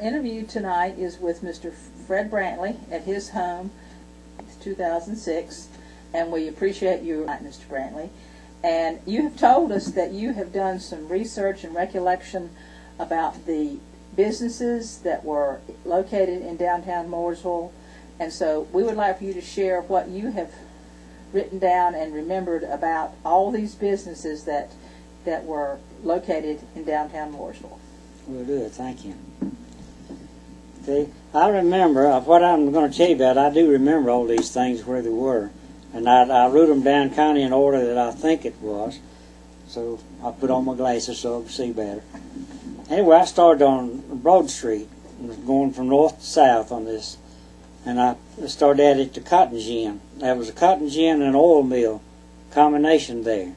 interview tonight is with Mr. Fred Brantley at his home, 2006, and we appreciate you, Mr. Brantley. And you have told us that you have done some research and recollection about the businesses that were located in downtown Mooresville, and so we would like for you to share what you have written down and remembered about all these businesses that were located in downtown Mooresville. Will do it. Thank you. Okay, I remember what I'm going to tell you about. I do remember all these things where they were, and I wrote them down kind of in order that I think it was. So I put on my glasses so I could see better. Anyway, I started on Broad Street, going from north to south on this, and I started at it to cotton gin. There was a cotton gin and an oil mill combination there.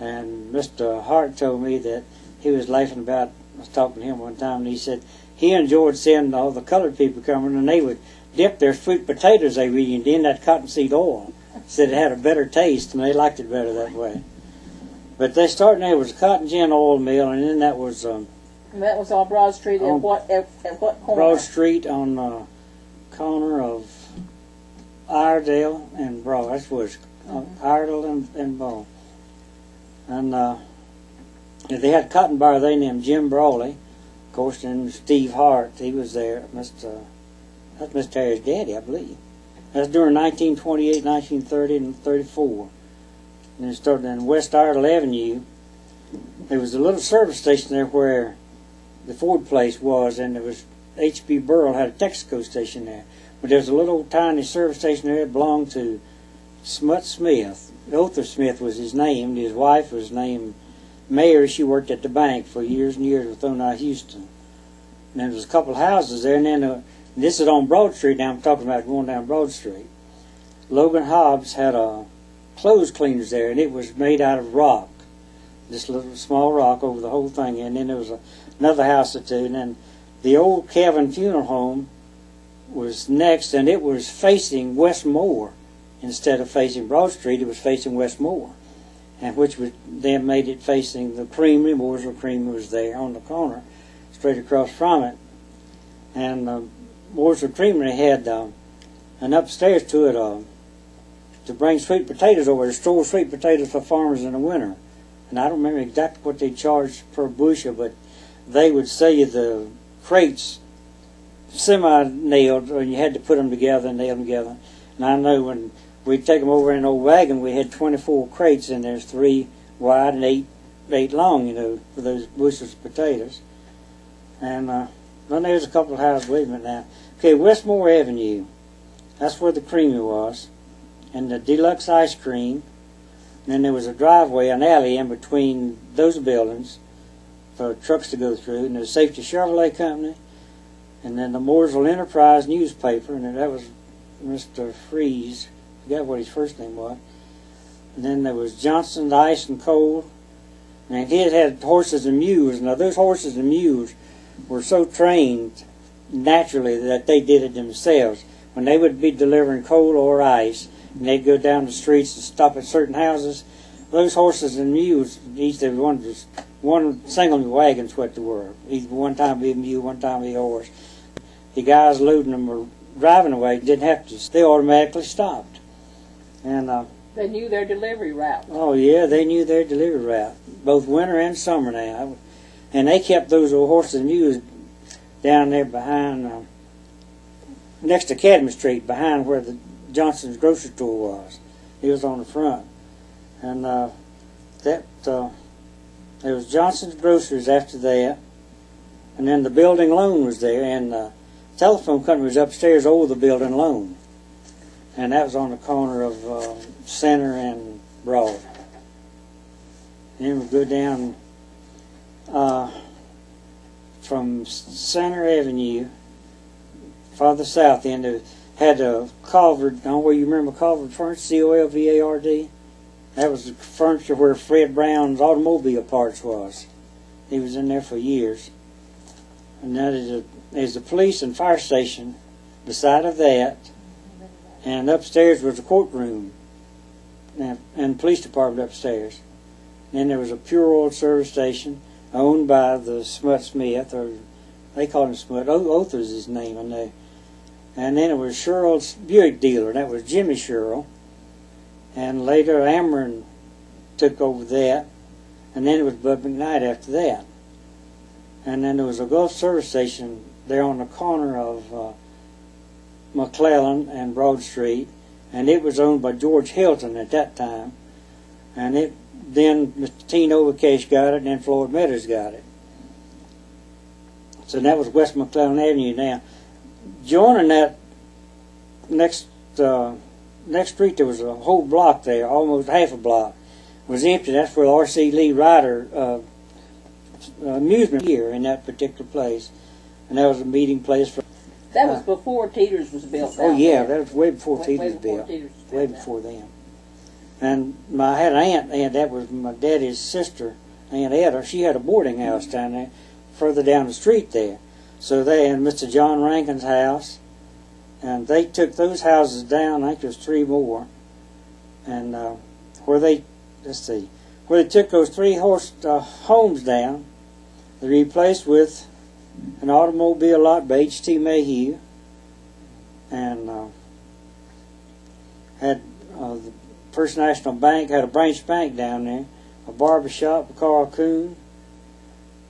And Mr. Hart told me that he was laughing about, I was talking to him one time, and he said he enjoyed seeing all the colored people coming, and they would dip their sweet potatoes they were eating in that cottonseed oil. Said it had a better taste, and they liked it better that way. But they started there was a cotton gin oil mill, and then that was... and that was on Broad Street at what corner? Broad Street on the corner of Iredale and Broad. That was Iredale and Broad. And they had a cotton bar there named Jim Brawley, of course, and Steve Hart. He was there. That's Mr. Harry's daddy, I believe. That's during 1928, 1930, and 34. And it started in West Iredale Avenue. There was a little service station there where the Ford place was, and there was H.B. Burrell had a Texaco station there. But there was a little tiny service station there that belonged to Smut Smith. Otha Smith was his name. His wife was named Mary. She worked at the bank for years and years with O&I Houston. And there was a couple of houses there, and then this is on Broad Street. Now I'm talking about going down Broad Street. Logan Hobbs had a clothes cleaners there, and it was made out of rock. This little small rock over the whole thing, and then there was another house or two, and then the old Calvin Funeral Home was next, and it was facing Westmore. Instead of facing Broad Street, it was facing Westmore, and which was then made it facing the Creamery. Mooresville Creamery was there on the corner, straight across from it. And Mooresville Creamery had an upstairs to it to bring sweet potatoes over, to store sweet potatoes for farmers in the winter. And I don't remember exactly what they charged per bushel, but they would sell you the crates semi-nailed, and you had to put them together and nail them together. And I know when we'd take them over in an old wagon, we had 24 crates in there, 3 wide and 8 long, you know, for those bushels of potatoes. And then there's a couple of houses. Wait a minute now. Okay, Westmore Avenue. That's where the Creamery was, and the Deluxe Ice Cream. And then there was a driveway, an alley in between those buildings for trucks to go through. And there's Safety Chevrolet Company, and then the Mooresville Enterprise newspaper, and that was Mr. Freeze. I forgot what his first name was. And then there was Johnson's Ice and Cold. And he had horses and mules. Now those horses and mules were so trained naturally that they did it themselves. When they would be delivering coal or ice, and they'd go down the streets and stop at certain houses, those horses and mules, each there was one single wagon's what they were. Either one time be a mule, one time be a horse. The guys loading them were driving away, didn't have to. They automatically stopped. And they knew their delivery route. Oh yeah, they knew their delivery route, both winter and summer now. And they kept those old horses and mules down there behind, next to Academy Street, behind where the Johnson's grocery store was. He was on the front. And there was Johnson's Groceries after that. And then the building loan was there, and the telephone company was upstairs over the building loan. And that was on the corner of Center and Broad. Then we go down from Center Avenue, farther south end, it had a Colvard. I don't know where you remember Colvard Furniture, C-O-L-V-A-R-D. That was the furniture where Fred Brown's automobile parts was. He was in there for years. And that is a police and fire station beside of that. And upstairs was a courtroom and police department upstairs. And then there was a pure oil service station owned by the Smut Smith, or They called him Smut. Oath was his name, I know. And then it was Sherrill's Buick dealer, and that was Jimmy Sherrill. And later Ameren took over that, and then it was Bud McKnight after that. And then there was a Gulf service station there on the corner of McClellan and Broad Street, and it was owned by George Hilton at that time. And then Mr. Teen Overcash got it, and then Floyd Meadows got it. So that was West McClellan Avenue now. Joining that next street, there was a whole block there, almost half a block, was empty. That's where the R.C. Lee Ryder amusement here in that particular place. And that was a meeting place for... That was before Teeters was built. Oh, yeah, that was way before Teeters was built. Way before them. And I had an aunt, and that was my daddy's sister, Aunt Etta. She had a boarding house down there, further down the street there. So they had Mr. John Rankin's house, and they took those houses down. I think there's 3 more. And where they took those 3 homes down, they replaced with an automobile lot by H.T. Mayhew, and had the First National Bank, had a branch bank down there, a barber shop, Carl Coon,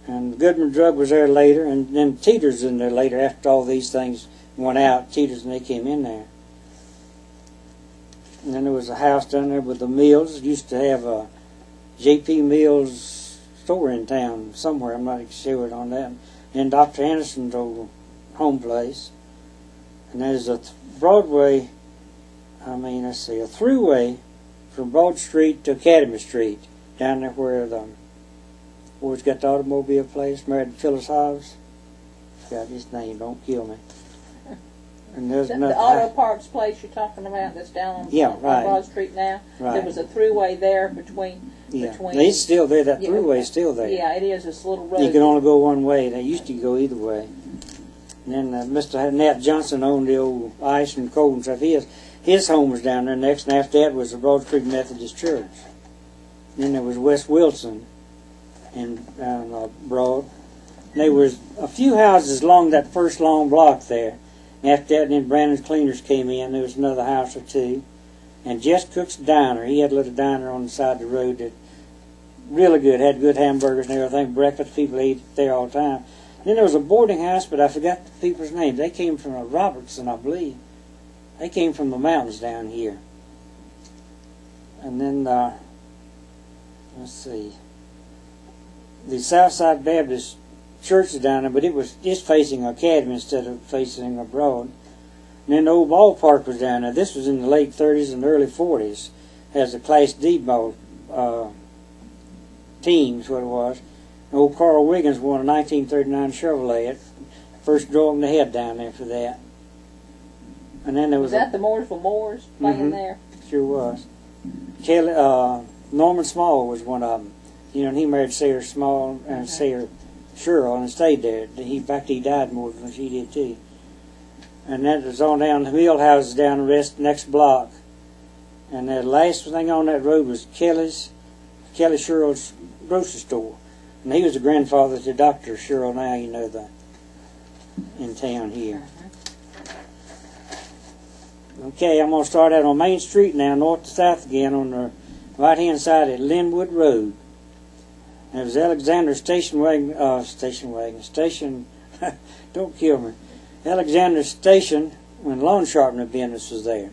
and Goodman Drug was there later, and then Teeters in there later after all these things went out. Teeters and they came in there. And then there was a house down there with the Mills. It used to have a J.P. Mills store in town somewhere. I'm not sure on that. And Dr. Anderson's old home place. And there's a Broadway, a throughway from Broad Street to Academy Street, down there where it's got the automobile place, married to Phyllis Hobbs. Forgot his name, don't kill me. And there's the another auto parts place you're talking about that's down on Broad Street now. Right. There was a throughway there between. It's still there. That throughway is still there. Yeah, it is. This little road. You can only go one way. They used to go either way. And then Mr. Nat Johnson owned the old ice and cold and stuff. His home was down there next, and after that was the Broad Creek Methodist Church. And then there was Wes Wilson in Broad. And there was a few houses along that first long block there. And after that, then Brandon's Cleaners came in. There was another house or 2. And Jess Cook's Diner. He had a little diner on the side of the road that really good, had good hamburgers and everything. Breakfast, people ate there all the time. And then there was a boarding house, but I forgot the people's names. They came from Robertson, I believe. They came from the mountains down here. And then, let's see, the Southside Baptist Church is down there, but it was just facing Academy instead of facing abroad. And then the old ballpark was down there. This was in the late 30s and early 40s as a Class D ball team is what it was. And old Carl Wiggins won a 1939 Chevrolet. First draw in the head down there for that. And then there was that the Mooresville Moors playing there? Sure was. Kelly, Norman Small was one of them. You know, and he married Sarah Small and Sarah Sherrill and stayed there. In fact, he died more than she did too. And that was on down the Mill houses down the next block. And the last thing on that road was Kelly Sherrill's grocery store. And he was the grandfather to Dr. Sherrill now, you know, in town here. Okay, I'm going to start out on Main Street now, north to south again, on the right-hand side at Linwood Road. And it was Alexander don't kill me. Alexander Station, when lawn sharpener business was there.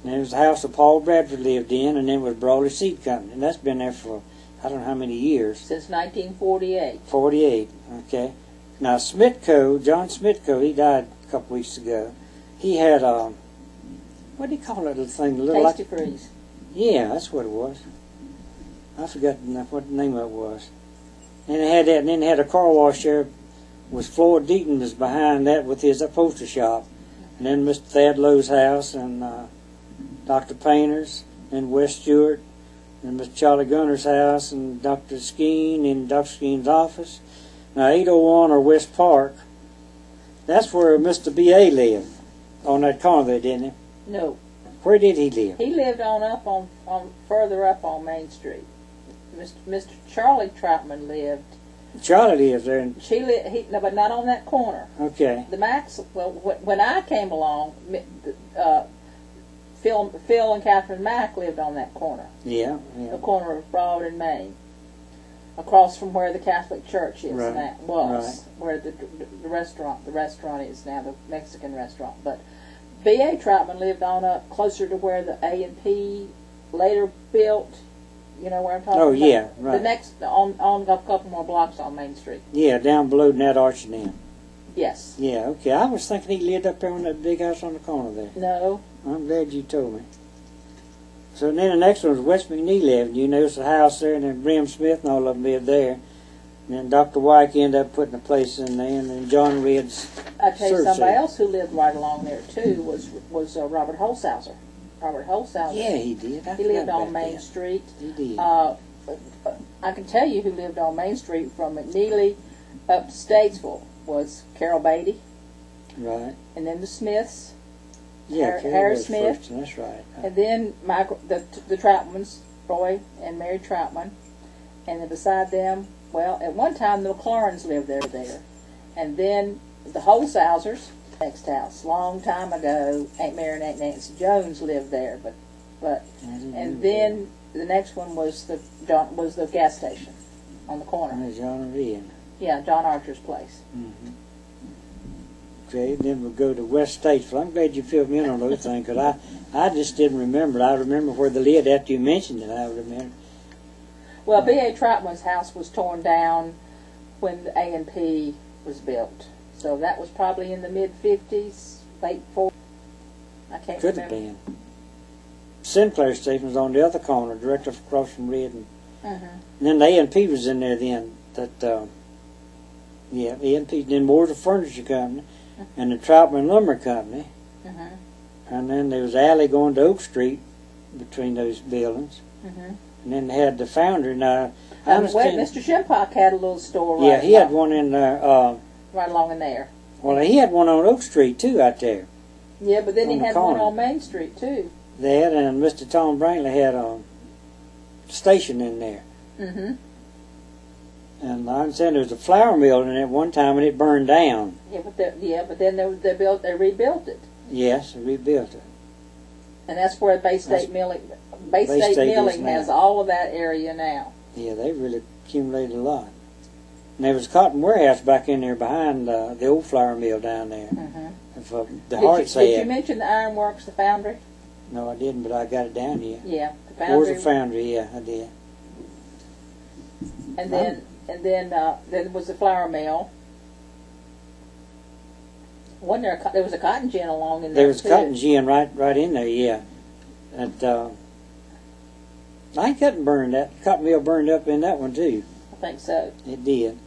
And there was the house that Paul Bradford lived in, and then it was Brawley Seed Company. And that's been there for, I don't know how many years. Since 1948. 48, okay. Now, John Smitko, he died a couple weeks ago. He had, what do you call that little thing? Tasty Freeze. Yeah, that's what it was. I forgot what the name of it was. And it had that, and then it had a car wash there. Was Floyd Deaton was behind that with his upholstery shop. And then Mr. Thad Lowe's house, and Dr. Painter's, and Wes Stewart, and Mr. Charlie Gunner's house, and Dr. Skeen in Dr. Skeen's office. Now, 801 or West Park, that's where Mr. B.A. lived, on that corner there, didn't he? No. Where did he live? He lived further up on Main Street. Mr. Charlie Troutman lived Charlie lives there. No, but not on that corner. Okay. The Max. Well, when I came along, Phil and Catherine Mack lived on that corner. Yeah. The corner of Broad and Main, across from where the Catholic Church is now. Where the restaurant is now, the Mexican restaurant. But B.A. Troutman lived on up closer to where the A&P later built. You know where I'm talking about? Oh, yeah, right. The next, on a couple more blocks on Main Street. Yeah, down below that arch then. Yes. Yeah, okay. I was thinking he lived up there in that big house on the corner there. No. I'm glad you told me. So then the next one was West McNeely Avenue. There's a house there, and then Brim Smith and all of them lived there. And then Dr. Wyke ended up putting a place in there, and then John Reed's. I tell you, somebody else who lived right along there too was Robert Holshouser. Robert Holshouser. Yeah, he did. He lived on Main Street. He did. I can tell you who lived on Main Street from McNeely up to Statesville was Carol Beatty. Right. And then the Smiths. Yeah, Harry Smith. First, that's right. And then the Troutmans, Roy and Mary Troutman. And then beside them, well, at one time the McLaurens lived there. And then the Holshausers, next house, long time ago, Aunt Mary and Aunt Nancy Jones lived there. And then the next one was the gas station on the corner. John Reed. Yeah, John Archer's place. Mm-hmm. Okay, then we'll go to West Statesville. I'm glad you filled me in on those things, because I just didn't remember. I remember where they lived after you mentioned it. I remember. Well, B.A. Troutman's house was torn down when the A&P was built. So that was probably in the mid-50s, late 40s. I can't Could remember. have been. Sinclair Station was on the other corner, directly across from Redding. Mm-hmm. And then the A&P was in there then. A&P. Then Moore's a furniture company, and the Troutman Lumber Company. Mm-hmm. And then there was an alley going to Oak Street between those buildings. Mm-hmm. And then they had the Foundry. Now, Mr. Shimpock had a little store right Yeah, he had one in there. Right along in there. Well, he had one on Oak Street, too, out there. Yeah, but then he had one corner. on Main Street, too. They had, and Mr. Tom Brantley had a station in there. Mm-hmm. And I understand there was a flour mill in it at one time, and it burned down. Yeah, but then they rebuilt it. Yes, they rebuilt it. And that's where Bay State Milling has all of that area now. Yeah, they really accumulated a lot. And there was a cotton warehouse back in there behind the old flour mill down there. Mm-hmm. Did you mention the Ironworks, the foundry? No, I didn't, but I got it down here. Yeah, the foundry. Where's the foundry? Yeah, I did. And then was the flour mill. Wasn't there was a cotton gin along in there? There was a cotton gin right in there. Yeah. And I couldn't burn that. Cotton mill burned up in that one too. I think so. It did.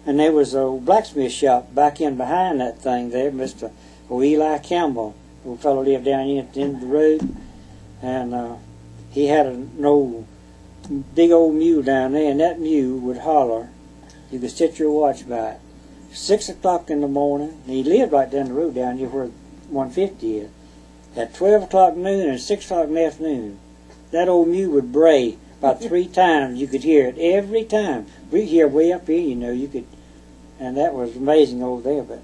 And there was a blacksmith shop back in behind that thing there, Mr. Eli Campbell. Old fellow lived down here at the end of the road. And he had an big old mule down there, and that mule would holler. You could set your watch by it. 6 o'clock in the morning, and he lived right down the road down here where 150 is. At 12 o'clock noon and 6 o'clock in the afternoon, that old mule would bray about 3 times. You could hear it every time. We hear way up here, you could, and that was amazing over there. But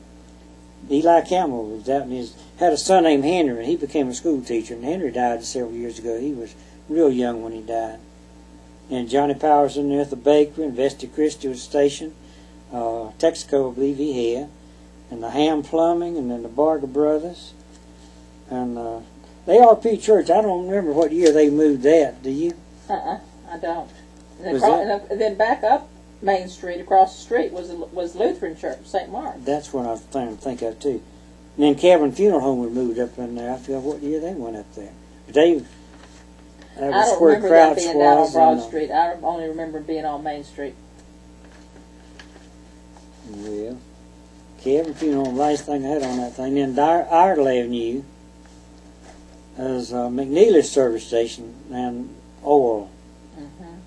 Eli Campbell was out and had a son named Henry, and he became a school teacher. And Henry died several years ago. He was real young when he died. And Johnny Powers in there at the bakery, and Vesta Christie was stationed. Texaco, I believe he had. And the Ham Plumbing, and then the Barger Brothers. And the ARP Church, I don't remember what year they moved that. Do you? I don't. And then back up Main Street, across the street, was Lutheran Church, St. Mark. That's what I was trying to think of, too. And then Calvin Funeral Home was moved up in there. I forgot what year they went up there. But I don't remember them being down on Broad Street. I only remember being on Main Street. Well, Calvin Funeral Home, last thing I had on that thing. Then Iredell Avenue is McNeely's service station and oil. Mm-hmm.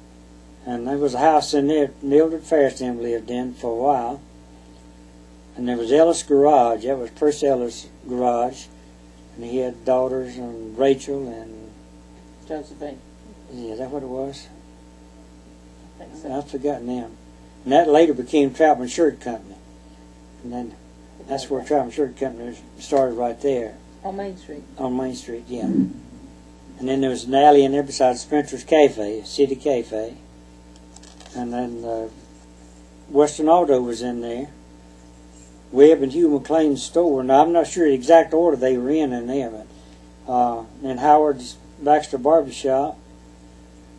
And there was a house in there Mildred Fairstein lived in for a while. And there was Ellis Garage. That was Percy Ellis' garage. And he had daughters, and Rachel and Josephine. Yeah, is that what it was? I think so. I've forgotten them. And that later became Troutman Shirt Company. And then that's where Troutman Shirt Company started, right there. On Main Street. On Main Street, yeah. And then there was an alley in there beside Spencer's Cafe, City Cafe. And then Western Auto was in there. Webb and Hugh McLean's store. Now, I'm not sure the exact order they were in there, but then Howard's Baxter Barbershop.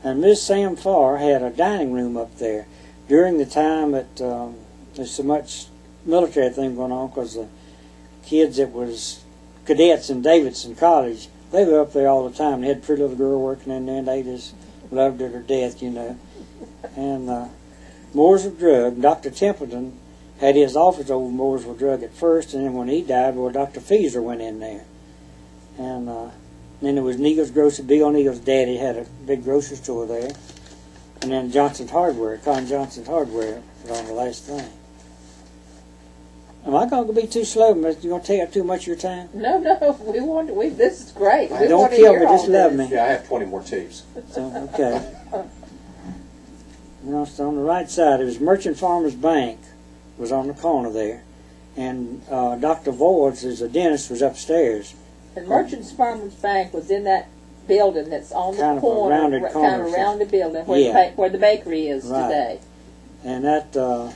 And Miss Sam Farr had a dining room up there during the time that there's so much military thing going on, because the kids that was cadets in Davidson College, they were up there all the time. They had a pretty little girl working in there, and they just loved her to death, you know. And Mooresville Drug, Dr. Templeton had his office over Mooresville Drug at first, and then when he died, well, Dr. Feeser went in there. And then there was Neagle's Grocery. Bill Neagle's daddy had a big grocery store there. And then Johnson's Hardware, Con Johnson's Hardware was on the last thing. Am I going to be too slow? You going to take up too much of your time? No, this is great. Don't kill me, just love me. Yeah, I have 20 more tapes. So, okay. You know, so on the right side, it was Merchant Farmers Bank was on the corner there. And Dr. Void's, as a dentist, was upstairs. And Merchant Farmers Bank was in that building that's on kind the corner, kind of a rounded building where, yeah. where the bakery is right. today. And that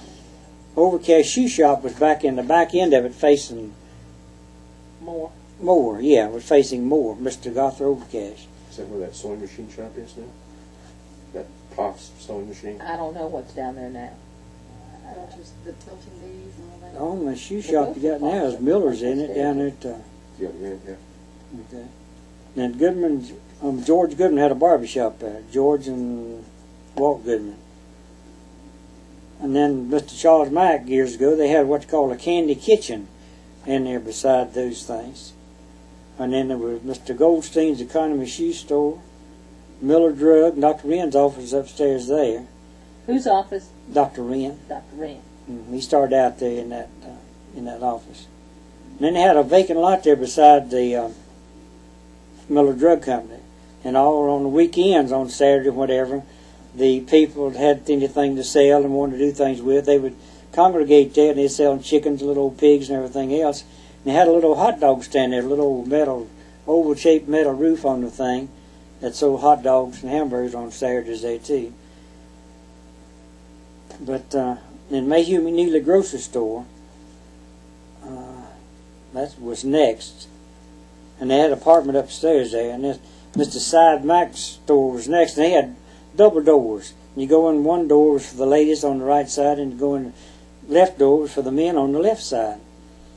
Overcast Shoe Shop was back in the back end of it, facing Moore, yeah, was facing Moore, Mr. Gothard Overcast. Is that where that sewing machine shop is now? That Pops sewing machine? I don't know what's down there now. The tilting bees and all that. The only shoe shop you got now is Miller's in it down there at Yeah. okay. And Goodman's, George Goodman had a barbershop there. George and Walt Goodman. And then Mr. Charles Mack, years ago, they had what's called a candy kitchen in there beside those things. And then there was Mr. Goldstein's Economy Shoe Store, Miller Drug, and Dr. Wren's office upstairs there. Whose office? Dr. Wren. Dr. Wren. He started out there in that office. And then they had a vacant lot there beside the Miller Drug Company. And all on the weekends, on Saturday or whatever, the people that had anything to sell and wanted to do things with, they would congregate there, and they'd sell chickens, little old pigs, and everything else. And they had a little hot dog stand there, a little metal, oval-shaped metal roof on the thing that sold hot dogs and hamburgers on Saturdays there, too. But in Mayhew McNeely Grocery Store, that was next. And they had an apartment upstairs there. And this Mr. Side Mack's store was next. And they had double doors. You go in one door was for the ladies on the right side, and you go in the left door was for the men on the left side.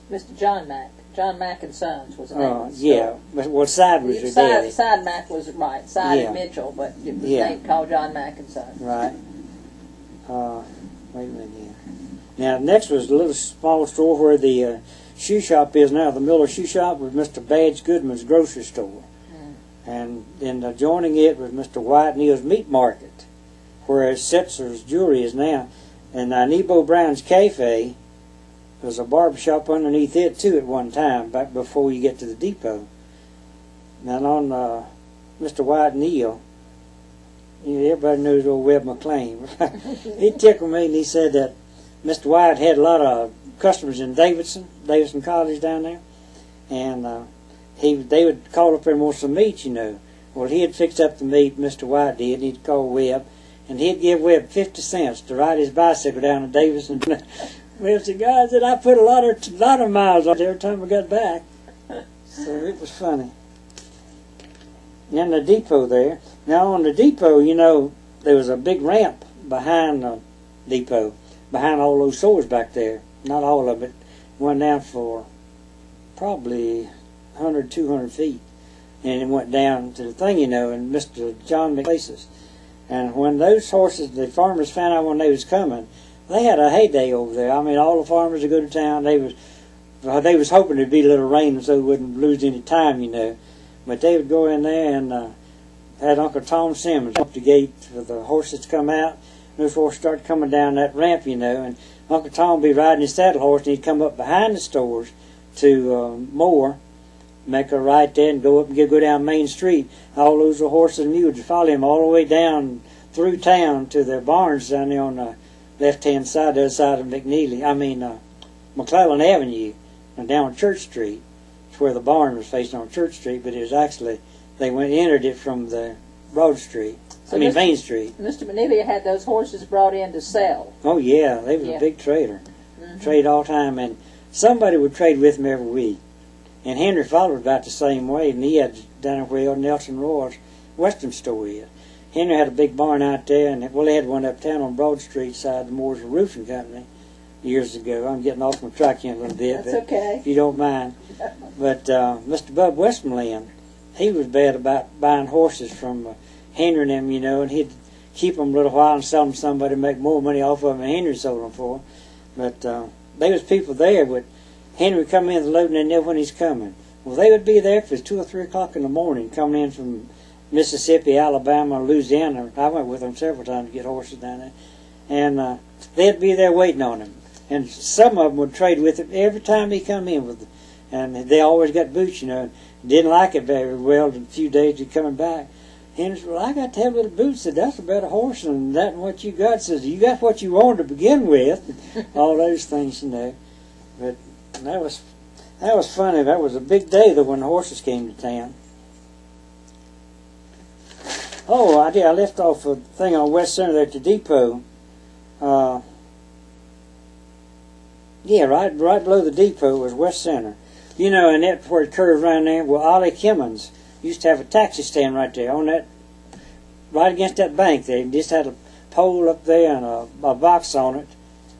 Mr. John Mack. John Mack and Sons was the name of the yeah. store. Well, Side was your daddy. Side Mack was right. Side yeah. Mitchell, but it was yeah. named called John Mack and Sons. Right. Wait a minute here. Now, next was a little small store where the shoe shop is now. The Miller Shoe Shop was Mr. Badge Goodman's grocery store. And then adjoining it was Mr. White Neal's Meat Market, where Setzer's Jewelry is now. And Nebo Brown's Cafe was a barbershop underneath it, too, at one time, back before you get to the depot. Now, on Mr. White Neal, everybody knows old Webb McLean. He tickled me, and he said that Mr. White had a lot of customers in Davidson College down there, and they would call up there and want some meat, you know. Well, he had fixed up the meat, Mr. White did, and he'd call Webb, and he'd give Webb 50 cents to ride his bicycle down to Davidson. Webb said, "Guys, I put a lot of miles on it every time I got back." So it was funny. And the depot there. Now on the depot, you know, there was a big ramp behind the depot, behind all those stores back there. Not all of it. Went down for probably 100, 200 feet. And it went down to the thing, you know, and Mr. John McPlace's. And when those horses, the farmers found out when they was coming, they had a heyday over there. I mean, all the farmers would go to town. They was hoping there'd be a little rain so they wouldn't lose any time, you know. But they would go in there and had Uncle Tom Simmons up the gate for the horses to come out. And those horses started coming down that ramp, you know, and Uncle Tom would be riding his saddle horse, and he'd come up behind the stores to Moore, make a right there and go up and go down Main Street. All those horses and mules would follow him all the way down through town to their barns down there on left-hand side, the other side of McClellan Avenue, and down Church Street. It's where the barn was facing on Church Street, but it was actually, they entered it from the Broad Street. So Main Street. Mr. McNeely had those horses brought in to sell. Oh yeah, they was a big trader. Trade all the time, and somebody would trade with him every week. And Henry followed about the same way, and he had down where Nelson Roy's Western store is. Henry had a big barn out there, and they had one uptown on Broad Street side of the Moore's Roofing Company years ago. I'm getting off my track here a little bit. That's okay. If you don't mind. But Mr. Bub Westmoreland, he was bad about buying horses from Henry and them, and he'd keep them a little while and sell them to somebody and make more money off of them than Henry sold them for. But there was people there, but Henry would come in the load and they knew when he's coming. Well, they would be there for 2 or 3 o'clock in the morning, coming in from Mississippi, Alabama, Louisiana. I went with them several times to get horses down there. And they'd be there waiting on him. And some of them would trade with him every time he come in with them. And they always got boots, Didn't like it very well. In a few days he'd coming back. Henry said, well, I got to have little boots. Said, that's a better horse than that and what you got. Says, you got what you wanted to begin with. All those things, But that was funny. That was a big day, though, when the horses came to town. Oh, I did. I left off a thing on West Center there at the depot. Right below the depot was West Center. And that's where it curved around there. Well, Ollie Kimmons used to have a taxi stand right there on that, right against that bank there. He just had a pole up there and a box on it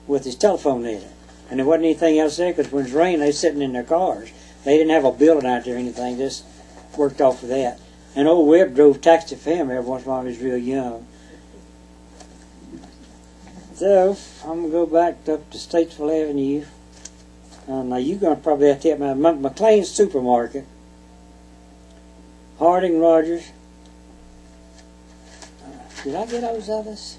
with his telephone in it. And there wasn't anything else there because when it rained, they were sitting in their cars. They didn't have a building out there or anything, just worked off of that. And old Webb drove taxi for him every once in a while when he was real young. So, I'm going to go back up to Statesville Avenue. Now, you're going to probably have to hit my McLean's Supermarket. Harding Rogers. Did I get those others?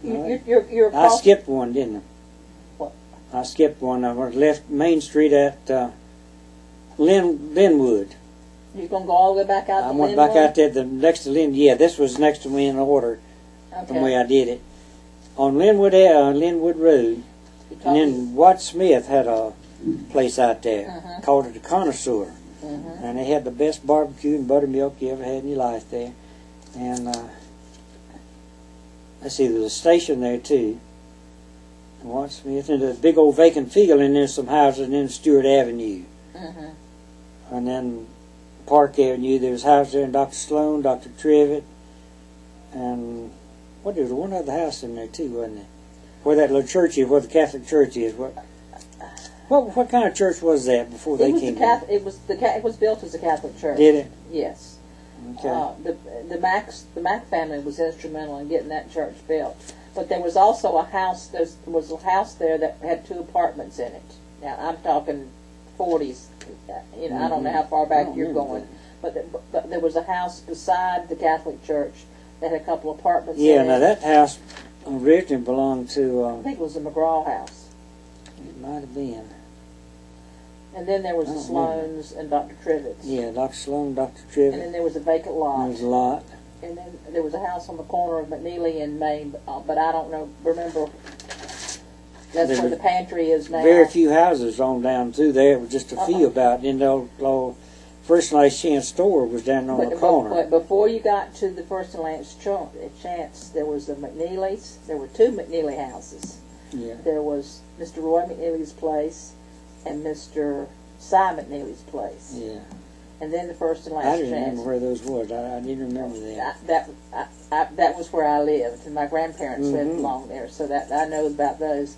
I skipped one, didn't I? What? I skipped one. I left Main Street at Linwood. You're going to go all the way back out to I Linwood? went back out there next to Lynn. Yeah, this was next to me in order from the way I did it. On Linwood Road. And then Watt Smith had a place out there. Called it the Connoisseur. And they had the best barbecue and buttermilk you ever had in your life there. And let's see, there's a station there too. Watt Smith, and there's a big old vacant field, and there's some houses, and then Stewart Avenue. And then Park Avenue, there was houses there, and Dr. Sloan, Dr. Trivet, and there was one other house in there too, wasn't there? Where that little church is, where the Catholic church is. What kind of church was that before they came in? It was built as a Catholic church. Did it? Yes. Okay. The Mack family was instrumental in getting that church built. But there was also a house. There was a house there that had 2 apartments in it. Now I'm talking 40s. I don't know how far back you're going, but there was a house beside the Catholic church that had a couple apartments. in it. Yeah. Now that house originally belonged to. I think it was the McGraw house. It might have been. And then there was the Sloans and Dr. Trivet's. Yeah, Dr. Sloan, Dr. Trivet. And then there was a vacant lot. There was a lot. And then there was a house on the corner of McNeely and Main, but I don't know. Remember, that's where the pantry is now. Very few houses on down through there. It was just a few about. And the old First and Last Chance store was down on the corner. But before you got to the First and Last Chance, there was the McNeely's. There were 2 McNeely houses. Yeah. There was Mr. Roy McNeely's place and Mr. Cy McNeely's place. Yeah. And then the First and Last I Chance. didn't remember where those was. I didn't remember that. That was where I lived, and my grandparents lived along there, so that I know about those.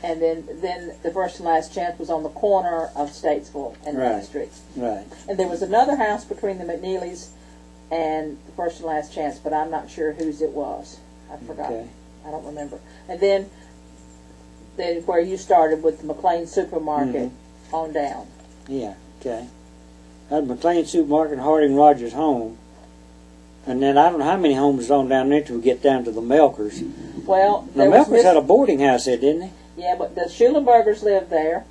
And then the First and Last Chance was on the corner of Statesville and Main Street. Right. And there was another house between the McNeelys and the First and Last Chance, but I'm not sure whose it was. I forgot. Okay. I don't remember. And then where you started with the McLean Supermarket on down. Yeah. Okay. That McLean Supermarket and Harding Rogers home. And then I don't know how many homes on down there till we get down to the Melkers. Well, the Melkers had a boarding house there, didn't they? Yeah, but the Schulenbergers lived there,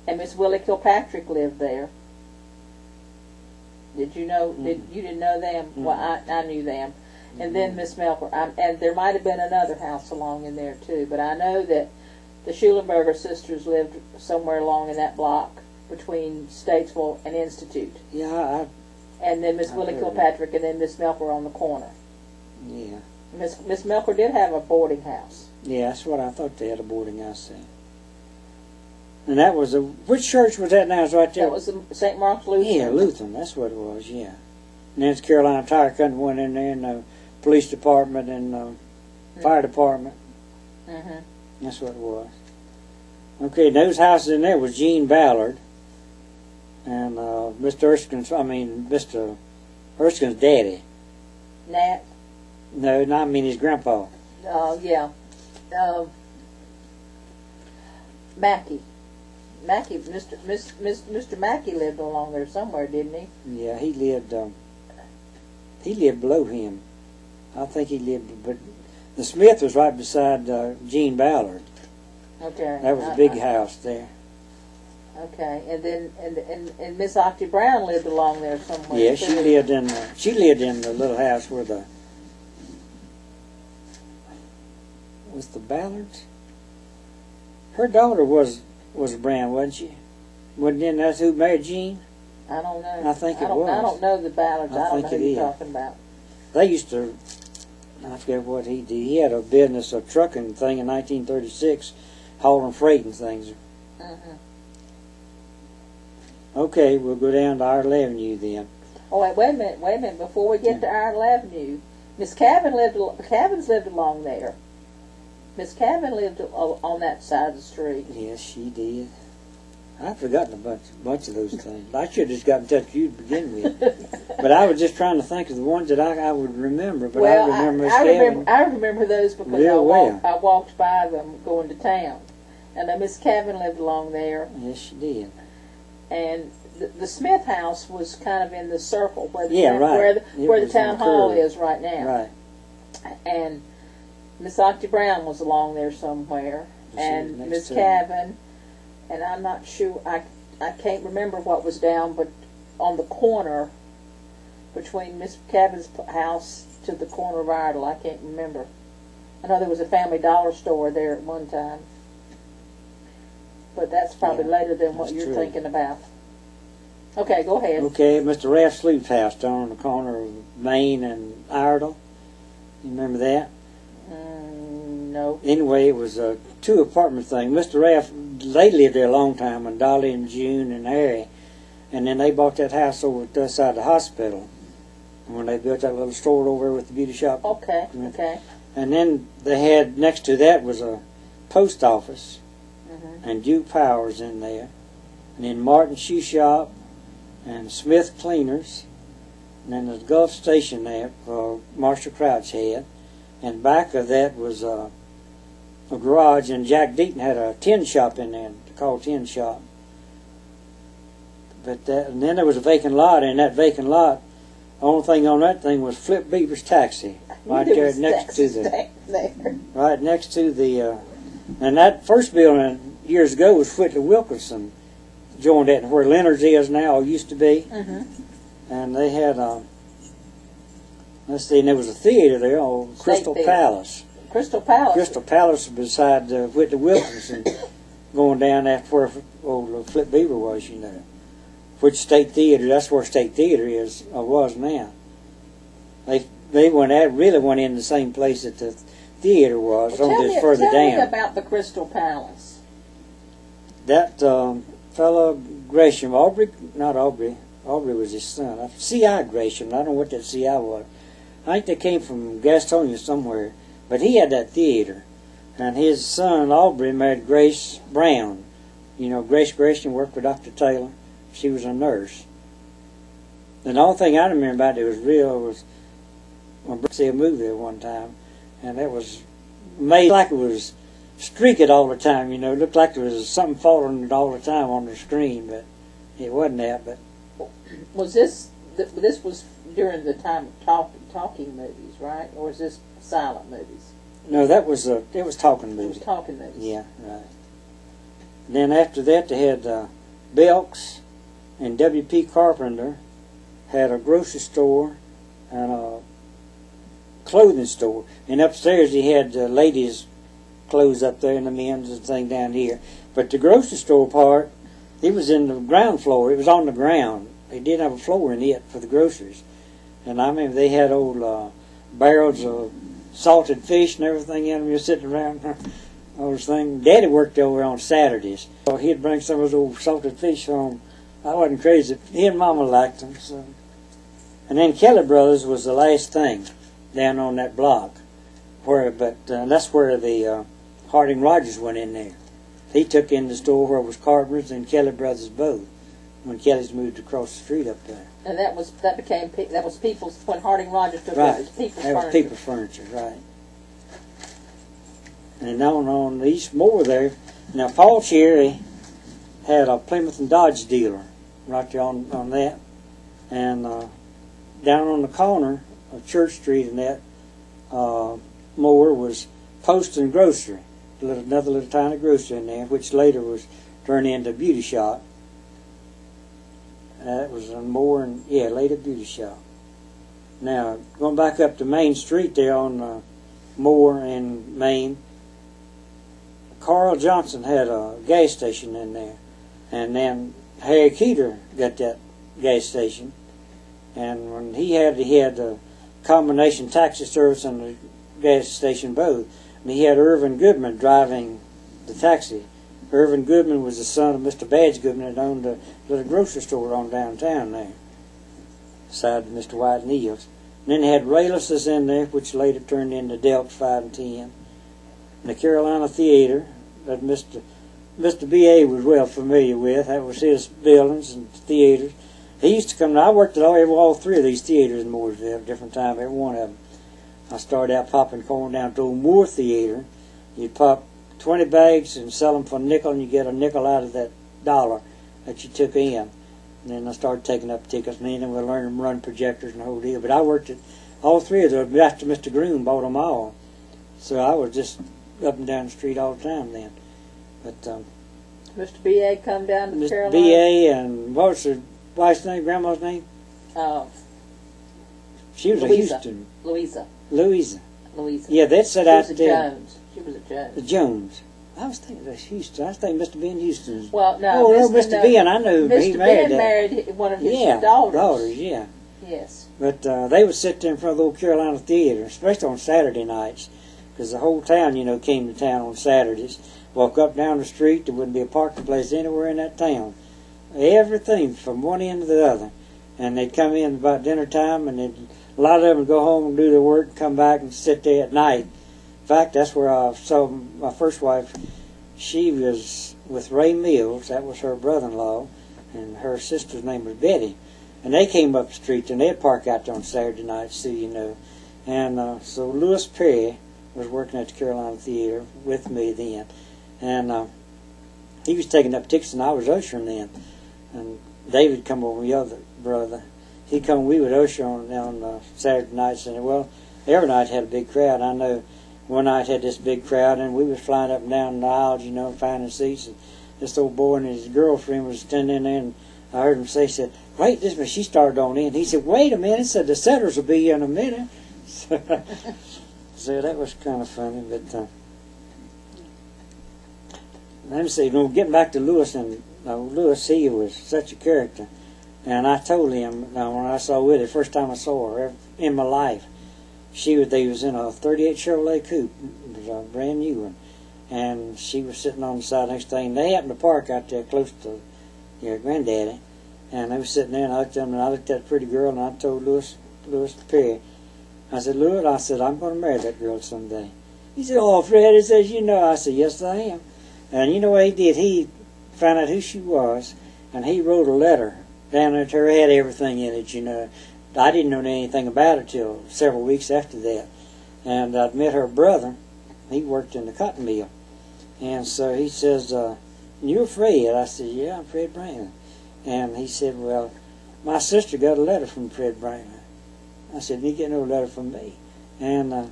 and Miss Willie Kilpatrick lived there. Did you know? You didn't know them? Well, I knew them. And then Miss Melker, and there might have been another house along in there too. But I know that the Schulenberger sisters lived somewhere along in that block between Statesville and Institute. Yeah, And then Miss Willie heard Kilpatrick, and then Miss Melker on the corner. yeah. Miss Melker did have a boarding house. Yeah, that's what I thought they had a boarding house there. And that was which church was that now? It's right there. That was the St. Mark's Lutheran. Yeah, Lutheran, that's what it was, yeah. And then Carolina Tire Company went in there, and the police department and fire department. Mm-hmm. That's what it was. Okay, those houses in there was Gene Ballard and Mr. Erskine's daddy. Nat. No, not his grandpa. Yeah. Mackey. Mr. Mackey lived along there somewhere, didn't he? Yeah, he lived below him. I think he lived, but the Smith was right beside Gene Ballard. Okay. That was a big house there. Okay, and then and Miss Octy Brown lived along there somewhere. Yeah, she lived in the little house where with the Ballards. Her daughter was Brown, wasn't she? Wasn't that's who married Gene? I don't know. I think it was. I don't know the Ballards. I don't know who you're talking about. They used to. I forget what he did. He had a business, a trucking thing in 1936, hauling freight and things. Mm-hmm. Okay, we'll go down to Iredell Avenue then. Oh, wait a minute. Before we get to Iredell Avenue, Miss Cabin lived along there. Miss Cabin lived on that side of the street. Yes, she did. I've forgotten a bunch of those things. I should have just got in touch with you to begin with. But I was just trying to think of the ones that I would remember. But well, I remember Miss Cabin. I remember those because I walked by them going to town. And Miss Cabin lived along there. Yes, she did. And the Smith house was kind of in the circle where the town hall is right now. Right. And Miss Octy Brown was along there somewhere, and Miss Cabin, and I'm not sure. I can't remember what was down, but on the corner between Miss Cabin's house to the corner of Iredell, I can't remember. I know there was a Family Dollar store there at one time. But that's probably later than what you're thinking about. Okay, go ahead. Okay, Mr. Ralph Sloop's house down on the corner of Main and Iredell. You remember that? No. Anyway, it was a two-apartment thing. Mr. Ralph, they lived there a long time, and Dolly and June and Harry. And then they bought that house over at the other side of the hospital. And when they built that little store over there with the beauty shop. Okay. And then they had, next to that was a post office. And Duke Power's in there, and then Martin Shoe Shop, and Smith Cleaners, and then there's a Gulf Station there for Marshall Crouch had, and back of that was a garage, and Jack Deaton had a tin shop in there, called Tin Shop. But and then there was a vacant lot, and that vacant lot, the only thing on that thing was Flip Beaver's taxi, right there next to the, and that first building years ago was Whitley Wilkinson joined that where Leonard's is now, or used to be. And they had let's see, and there was a theater there on Crystal Palace. Crystal Palace beside Whitley Wilkinson, going down after where old Flip Beaver was, you know. Which State Theater, that's where State Theater is, or was now. They really went in the same place that the theater was, only just further down. Tell me about the Crystal Palace. That fellow Gresham, Aubrey was his son. C.I. Gresham, I don't know what that C.I. was. I think they came from Gastonia somewhere. But he had that theater. And his son, Aubrey, married Grace Brown. You know, Grace Gresham worked for Dr. Taylor. She was a nurse. And the only thing I remember about it was when I saw a movie there one time. And that was made like it was streaked all the time, you know. It looked like there was something falling all the time on the screen, but it wasn't that. But was this was during the time of talking movies, right? Or was this silent movies? No, it was talking movies. It was talking movies. Yeah, right. And then after that, they had Belks and W.P. Carpenter had a grocery store and a clothing store. And upstairs he had ladies' clothes up there and the men's and thing down here. But the grocery store part, it was in the ground floor. It was on the ground. They didn't have a floor in it for the groceries. And I remember they had old barrels of salted fish and everything in them. You're sitting around all this thing. Daddy worked over on Saturdays. So he'd bring some of those old salted fish home. I wasn't crazy. He and Mama liked them. So. And then Kelly Brothers was the last thing down on that block. But that's where the Harding Rogers went in there. He took in the store where it was Carpenter's and Kelly Brothers both when Kelly's moved across the street up there. And that was People's, when Harding Rogers took Right. it was People's That was Furniture. People's Furniture, right. And on the East Moor there, now Paul Cherry had a Plymouth and Dodge dealer right there on that. And down on the corner of Church Street and that Moor was Post and Grocery. Another little tiny grocery in there, which later was turned into a beauty shop. That was a Moore and, later beauty shop. Now, going back up to Main Street there on Moore and Main, Carl Johnson had a gas station in there. And then Harry Keeter got that gas station. And when he had a combination taxi service and the gas station both. And he had Irvin Goodman driving the taxi. Irvin Goodman was the son of Mr. Badge Goodman that owned a little grocery store on downtown there, beside Mr. White Neal's. And then they had Raylus's in there, which later turned into Delk 5 and 10. And the Carolina Theater that Mr. B.A. was well familiar with. That was his buildings and theaters. He used to come. I worked at all three of these theaters in Mooresville at different time, every one of them. I started out popping corn down to Old Moore Theater. You'd pop 20 bags and sell them for a nickel, and you get a nickel out of that dollar that you took in. And then I started taking up tickets, and then we learned them run projectors and the whole deal. But I worked at all three of them after Mr. Groom bought them all. So I was just up and down the street all the time then. But Mr. B.A. come down to Mr. Carolina? B.A. and what was her wife's name, grandma's name? She was Louisa. a Houston. Louisa. Yeah, that said out there. She was a Jones. The Jones. I was thinking of Houston. I was thinking Mr. Ben Houston's. Well, no. Oh, Mr. Ben, I know he Mr. married Ben that. married one of his daughters. Yeah. Yes. But they would sit there in front of the old Carolina Theater, especially on Saturday nights, because the whole town, came to town on Saturdays. Walk up down the street, there wouldn't be a parking place anywhere in that town. Everything from one end to the other. And they'd come in about dinner time, and a lot of them would go home and do their work and come back and sit there at night. In fact, that's where I saw my first wife. She was with Ray Mills. That was her brother-in-law, and her sister's name was Betty. And they came up the street, and they'd park out there on Saturday nights, too, And so Lewis Perry was working at the Carolina Theater with me then. And he was taking up tickets, and I was ushering then. And David come over, my other brother. He'd come, we would usher on Saturday nights. And, well, every night had a big crowd. I know one night had this big crowd, and we was flying up and down the aisles, finding seats. And this old boy and his girlfriend was standing in there, and I heard him say, said, wait, this minute. She started on in. He said, wait a minute. Said, the settlers will be here in a minute. So that was kind of funny. But let me see, getting back to Lewis, and Lewis, he was such a character. And I told him, when I saw Willie, the first time I saw her in my life, they was in a 38 Chevrolet coupe. It was a brand new one. And she was sitting on the side next thing. They happened to park out there close to your granddaddy. And they was sitting there, and I looked at them, and I looked at that pretty girl, and I told Lewis Perry, I said, Lewis, I'm going to marry that girl someday. He said, oh, Fred, he says, I said, yes, I am. And you know what he did? He found out who she was, and he wrote a letter down at her. Had everything in it, I didn't know anything about it till several weeks after that. And I'd met her brother. He worked in the cotton mill. And so he says, you're Fred? I said, yeah, I'm Fred Brantley. And he said, well, my sister got a letter from Fred Brantley. I said, you get no letter from me. And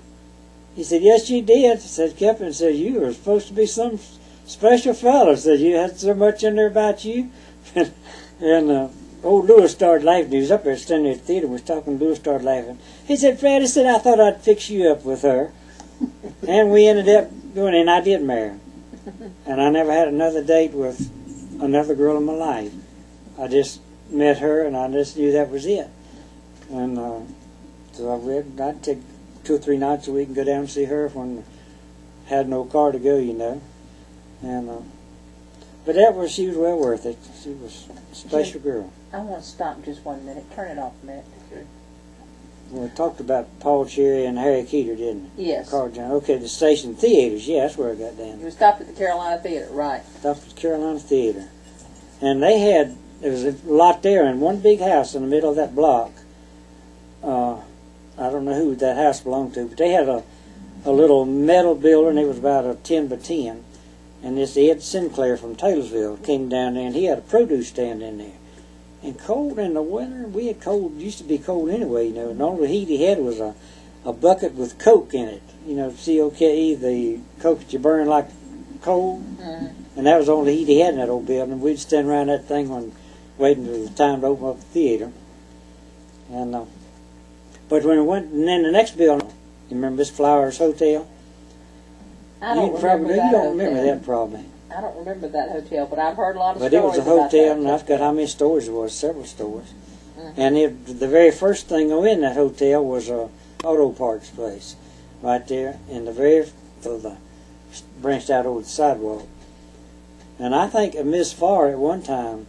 he said, yes, you did. I said, kept and said, you were supposed to be some special fellow. Said, you had so much in there about you. And old Lewis started laughing. He was up there standing at the theater. We was talking. Lewis started laughing. He said, "Fred," he said, "I thought I'd fix you up with her." And we ended up doing it, and I did marry her. And I never had another date with another girl in my life. I just met her, and I just knew that was it. And so I'd take 2 or 3 nights a week and go down and see her when I had no car to go, you know. And but she was well worth it. She was a special girl. I want to stop just 1 minute. Turn it off a minute. Okay. Well, we talked about Paul Cherry and Harry Keeter, didn't we? Yes. Carl John. Okay, the station theaters. Yeah, that's where I got down. You stopped at the Carolina Theater, right? Stopped at the Carolina Theater. And there was a lot there in one big house in the middle of that block. I don't know who that house belonged to, but they had a little metal building. It was about a 10 by 10. And this Ed Sinclair from Taylorsville came down there, and he had a produce stand in there. And cold in the winter, used to be cold anyway, you know, and the only heat he had was a bucket with Coke in it. You know, COKE, the Coke that you burn like coal. Mm-hmm. And that was the only heat he had in that old building. We'd stand around that thing waiting for the time to open up the theater. And but when we went, and then the next building, you remember Miss Flowers Hotel? I don't remember that You don't hotel. remember that probably. I don't remember that hotel, but I've heard a lot of But stories it was a about hotel, that. and I forgot how many stores there was, several stores. Mm-hmm. And the very first thing in that hotel was a auto parts place, right there, in the branched out over the sidewalk. And I think Miss Farr at one time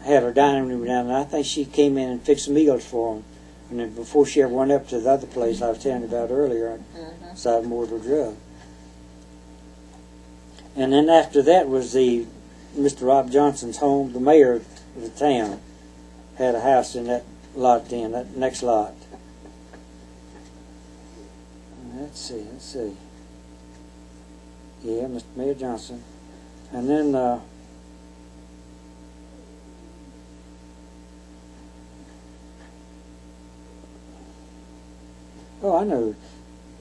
had her dining room down there. I think she came in and fixed meals for them, and then before she ever went up to the other place I was telling you about earlier, Mm-hmm. side Mordor Drug. And then after that was Mr. Rob Johnson's home. The mayor of the town had a house in that lot then, that next lot. Let's see. Yeah, Mr. Mayor Johnson. And then I know.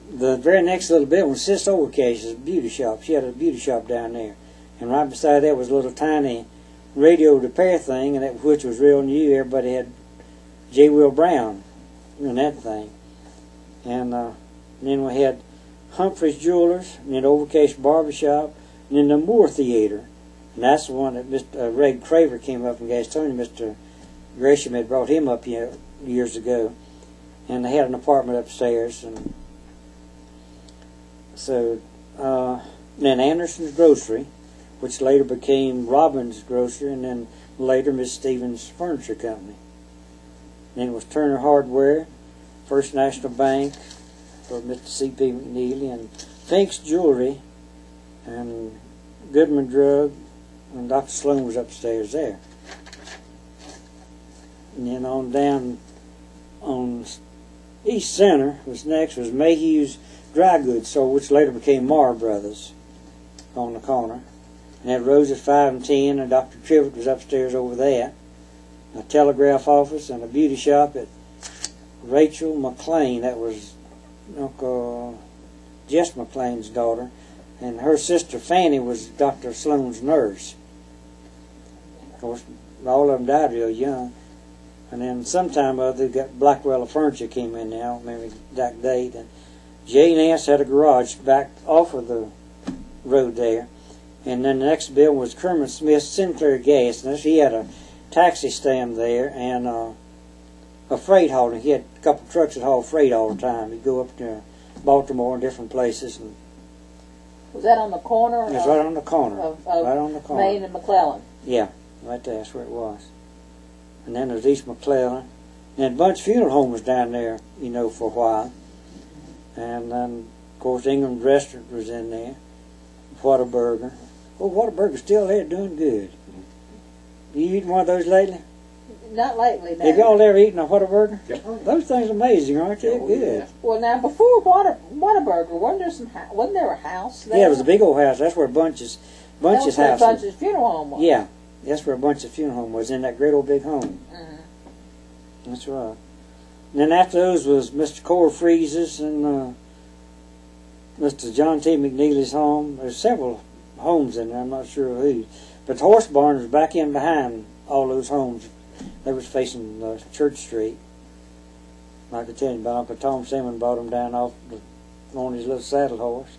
The very next little building was Sis Overcash's beauty shop. She had a beauty shop down there. And right beside that was a little tiny radio repair thing, and which was real new. Everybody had J. Will Brown in that thing. And then we had Humphrey's Jewelers, and then Overcash Barbershop, and then the Moore Theater. And that's the one that Mr. Red Craver came up and gave Tony. Mr. Gresham had brought him up years ago. And they had an apartment upstairs. And so then Anderson's Grocery, which later became Robbins Grocery, and then later Miss Stevens Furniture Company. Then it was Turner Hardware, First National Bank for Mr. C.P. McNeely, and Fink's Jewelry, and Goodman Drug, and Dr. Sloan was upstairs there. And then on down on East Center was Mayhew's Dry Goods Store, which later became Marr Brothers on the corner. And that rose at 5 and 10, and Dr. Trivett was upstairs over there. A telegraph office and a beauty shop at Rachel McLean. That was Uncle Jess McLean's daughter. And her sister Fanny was Dr. Sloan's nurse. Of course, all of them died real young. And then sometime or other, got Blackwell Furniture came in there. I don't remember the exact date. And J. Nance had a garage back off of the road there. And then the next building was Kermit Smith's Sinclair Gas. And he had a taxi stand there and a freight hauling. He had a couple of trucks that hauled freight all the time. He'd go up to Baltimore and different places. And was that on the corner? it was right on the corner. Of right on the corner. Main and McClellan. Yeah, right there. That's where it was. And then there's East McClellan. And Bunch Funeral Home was down there, you know, for a while. And then, of course, Ingram's Restaurant was in there. Whataburger. Oh, Whataburger's still there doing good. You eaten one of those lately? Not lately, no. Have y'all ever eaten a Whataburger? Yep. Those things are amazing, aren't they? Oh, Good. yeah. Well, now before Whataburger, wasn't there a house there? Yeah, it was a big old house. That's where Bunch's house was. Bunch's funeral home was. Yeah, that's where Bunch's funeral home was, in that great old big home. Mm-hmm. That's right. And then after those was Mr. Cora Freeze's and Mr. John T. McNeely's home. There's several homes in there. I'm not sure who. But the horse barn was back in behind all those homes They was facing Church Street. Like I tell you about Uncle Tom Simmons brought them down on his little saddle horse.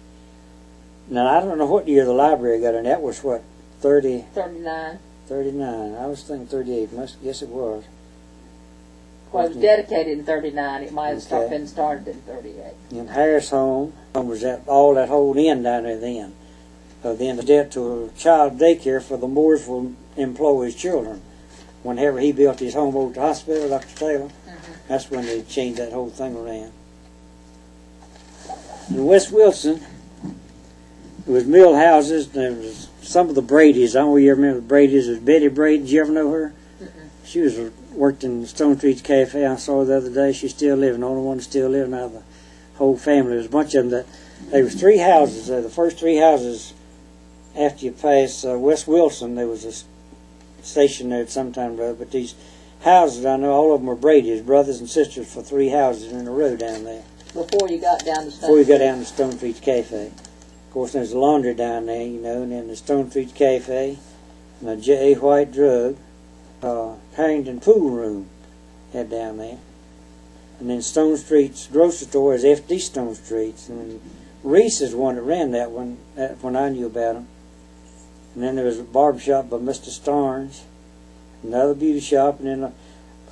Now, I don't know what year the library got in. That was what, 39. 39. I was thinking 38. Yes, it was. Well, it was dedicated in 39. It might have been started in 38. In Harris home was all that whole end down there then. Then the debt to a child daycare for the Mooresville employees' children. Whenever he built his home over at the hospital, Dr. Taylor, that's when they changed that whole thing around. In West Wilson, there was mill houses. There was some of the Bradys. I don't know if you ever remember the Bradys. There's Betty Brady. Did you ever know her? She worked in Stone Street's Cafe. I saw her the other day. She's still living. The only one still living out of the whole family. There's a bunch of them. There was 3 houses. The first 3 houses after you pass West Wilson, there was a station there at some time or other. But these houses, I know all of them were Brady's, brothers and sisters for 3 houses in a row down there. Before you got down to Stone Before you got down to Stone Street's Cafe. Of course, there's a laundry down there, you know, and then the Stone Street's Cafe, and the J. White Drug, Harrington Pool Room had down there. And then Stone Street's grocery store is F.D. Stone Street's. And Reese is one that ran that one when I knew about him. And then there was a barber shop by Mr. Starnes, another beauty shop, and then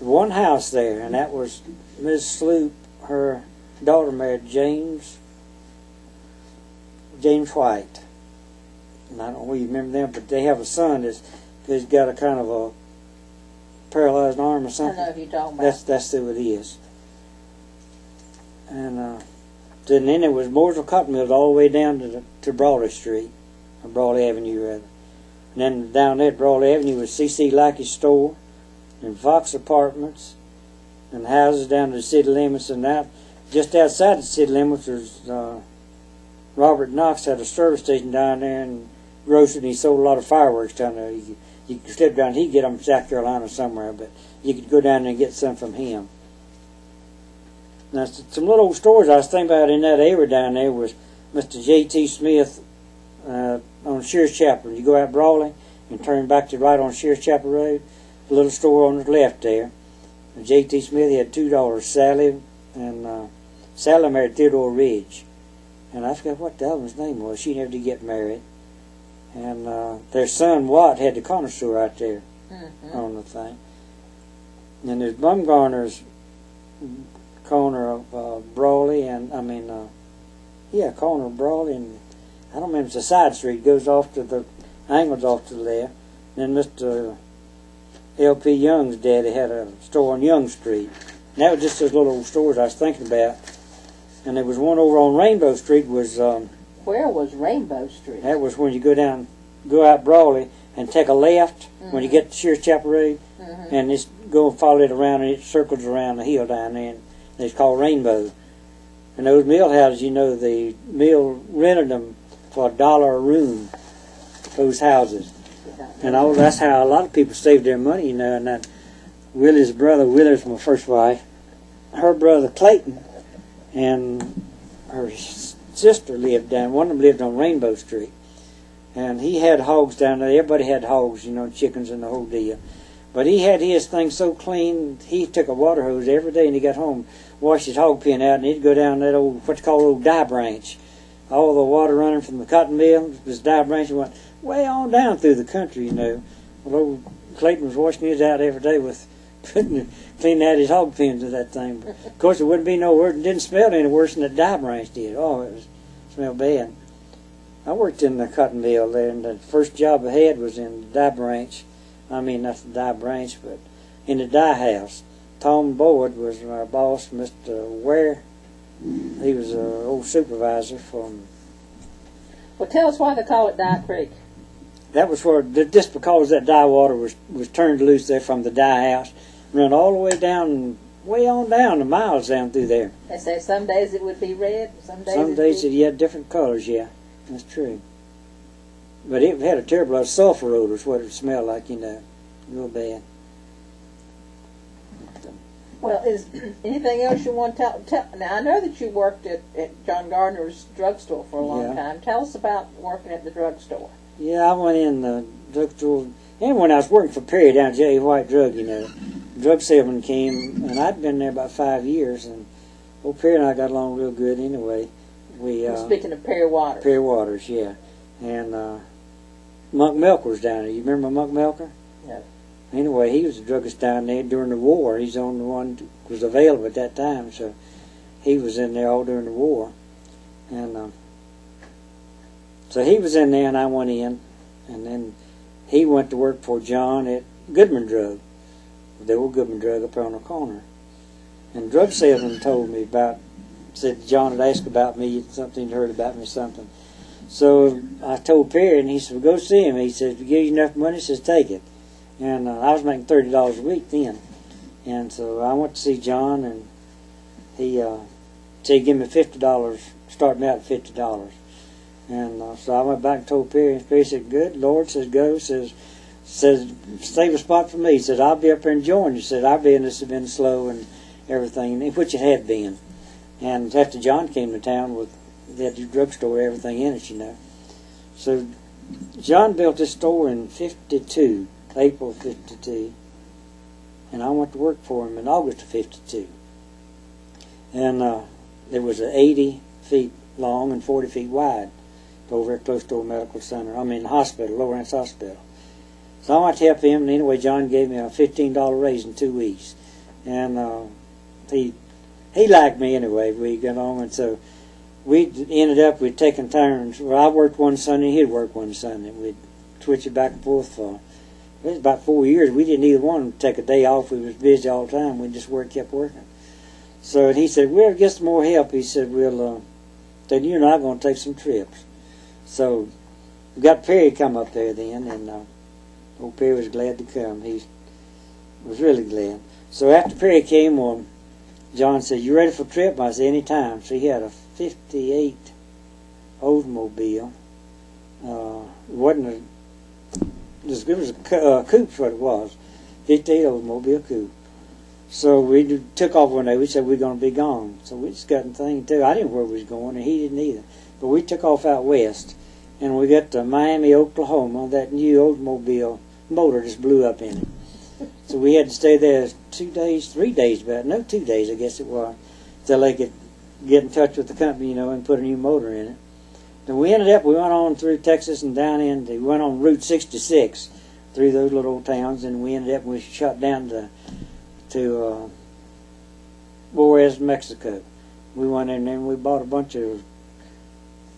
one house there, and that was Ms. Sloop. Her daughter married James White. And I don't know if you remember them, but they have a son that's got a kind of a paralyzed arm or something. I know who you're talking about. That's who it is. And then there was Mooresville Cotton Mills all the way down to Brawley Street, or Brawley Avenue rather. And then down there at Brawley Avenue was C.C. Lackey's store, and Fox Apartments, and houses down to the city limits. And that just outside the city limits was Robert Knox had a service station down there and grocery, and he sold a lot of fireworks down there. You could slip down, he'd get them from South Carolina somewhere, but you could go down there and get some from him. Now, some little old stores I was thinking about in that area down there was Mr. J.T. Smith on Shears Chapel. You go out Brawley and turn back to right on Shears Chapel Road, a little store on the left there. And J.T. Smith, he had 2 daughters, Sally, and Sally married Theodore Ridge. And I forgot what the other one's name was. She never did get married. And their son, Watt, had the corner store right there on the thing. And there's Bumgarner's corner of Brawley, and corner of Brawley, and I don't remember, it's a side street, goes off to the, angles off to the left. Then Mr. L.P. Young's daddy had a store on Young Street. And that was just those little old stores I was thinking about. And there was one over on Rainbow Street was... Where was Rainbow Street? That was when you go out Brawley and take a left when you get to Shears Chapel Road, and just go and follow it around, and it circles around the hill down there, and it's called Rainbow. And those mill houses, you know, the mill rented them for $1 a room, those houses. And that's how a lot of people saved their money, you know. And that Willie's brother, Willie's my first wife, her brother Clayton, and her sister lived down, one of them lived on Rainbow Street. And he had hogs down there. Everybody had hogs, you know, chickens and the whole deal. But he had his thing so clean, he took a water hose every day and he got home, washed his hog pen out, and he'd go down that old, what's called old dye branch. All the water running from the cotton mill, this dye branch went way on down through the country, you know. Well, old Clayton was washing his out every day with cleaning out his hog pens with that thing. But of course, it wouldn't be no worse, it didn't smell any worse than the dye branch did. Oh, it smelled bad. I worked in the cotton mill there, and the first job I had was in the dye branch. I mean, not the dye branch, but in the dye house. Tom Boyd was our boss, Mr. Ware. He was an old supervisor from... Well, tell us why they call it Dye Creek. That was where, just because that dye water was turned loose there from the dye house, run all the way down, way on down, the miles down through there. They say some days it would be red, some days it had different colors, yeah. That's true. But it had a terrible lot of sulfur odor is what it smelled like, you know. Real bad. Well, is anything else you want to tell? Now, I know that you worked at John Gardner's drugstore for a long time. Tell us about working at the drugstore. Yeah, I went in the drugstore. And when I was working for Perry down at J. White Drug, you know, drug salesman came, and I'd been there about 5 years, and old Perry and I got along real good anyway. Speaking of Perry Waters. Perry Waters, yeah. And Monk Melker was down there. You remember Monk Melker? Yeah. Anyway, he was a druggist down there during the war. He's the only one who was available at that time, so he was in there all during the war. And so he was in there, and I went in, and then he went to work for John at Goodman Drug, the old Goodman Drug up on the corner. And drug salesman told me about, said John had asked about me, something he'd heard about me, something. So I told Perry, and he said, well, go see him. He said, if he gives you enough money, he says, take it. And I was making $30 a week then. And so I went to see John, and he said he'd give me $50, start me out at $50. And so I went back and told Perry, and Perry said, good, Lord, says, go, says, save a spot for me. He said, I'll be up there enjoying you. He said, our business has been slow and everything, which it had been. And after John came to town, they had the drugstore, everything in it, you know. So John built this store in '52, April of '52, and I went to work for him in August of '52. And it was 80 feet long and 40 feet wide over there close to a medical center. I mean, hospital, Lawrence Hospital. So I went to help him, and anyway, John gave me a $15 raise in 2 weeks. And he liked me anyway. We got on, and so we ended up, we'd taken turns. Well, I worked one Sunday, he'd work one Sunday. We'd switch it back and forth for, it was about 4 years. We didn't either one take a day off. We was busy all the time. We just kept working. So he said, we'll get some more help. He said, then you and I are going to take some trips. So we got Perry to come up there then, and old Perry was glad to come. He was really glad. So after Perry came, John said, you ready for a trip? I said, anytime. So he had a '58 Oldsmobile. It wasn't it was a coupe's what it was. '58 Oldsmobile coupe. So we took off one day. We said we were going to be gone. So we just got in the thing too. I didn't know where we was going, and he didn't either. But we took off out west, and we got to Miami, Oklahoma. That new Oldsmobile motor just blew up in it. So we had to stay there 2 days, 3 days, 2 days, I guess it was, till they could get in touch with the company, you know, and put a new motor in it. Then we went on through Texas and down we went on Route 66 through those little old towns, and we shot down to Juarez, Mexico. We went in there and we bought a bunch of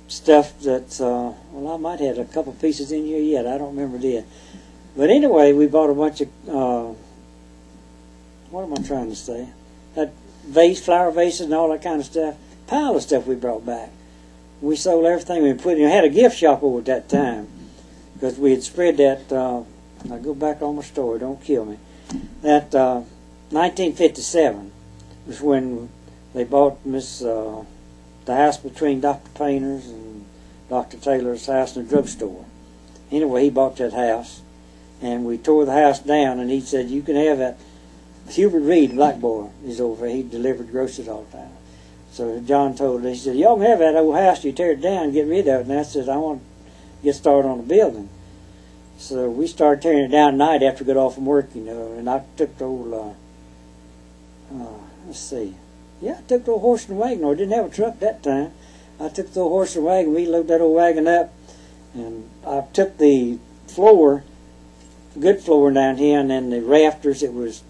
stuff that, I might have a couple pieces in here yet. I don't remember that. But anyway, we bought a bunch of, what am I trying to say? That flower vases and all that kind of stuff. Pile of stuff we brought back. We sold everything. We had a gift shop over at that time, because we had spread that, I go back on my story, don't kill me. That 1957 was when they bought the house between Dr. Painter's and Dr. Taylor's house and the drugstore. Anyway, he bought that house. And we tore the house down, and he said, you can have that. Hubert Reed, black boy, is over. He delivered groceries all the time. So John told us, he said, y'all can have that old house. You tear it down and get rid of it. And I said, I want to get started on the building. So we started tearing it down at night after we got off from work, you know. And I took the old, let's see. Yeah, I took the old horse and wagon. I didn't have a truck that time. I took the old horse and wagon. We loaded that old wagon up. And I took the floor, good floor down here, and then the rafters, it was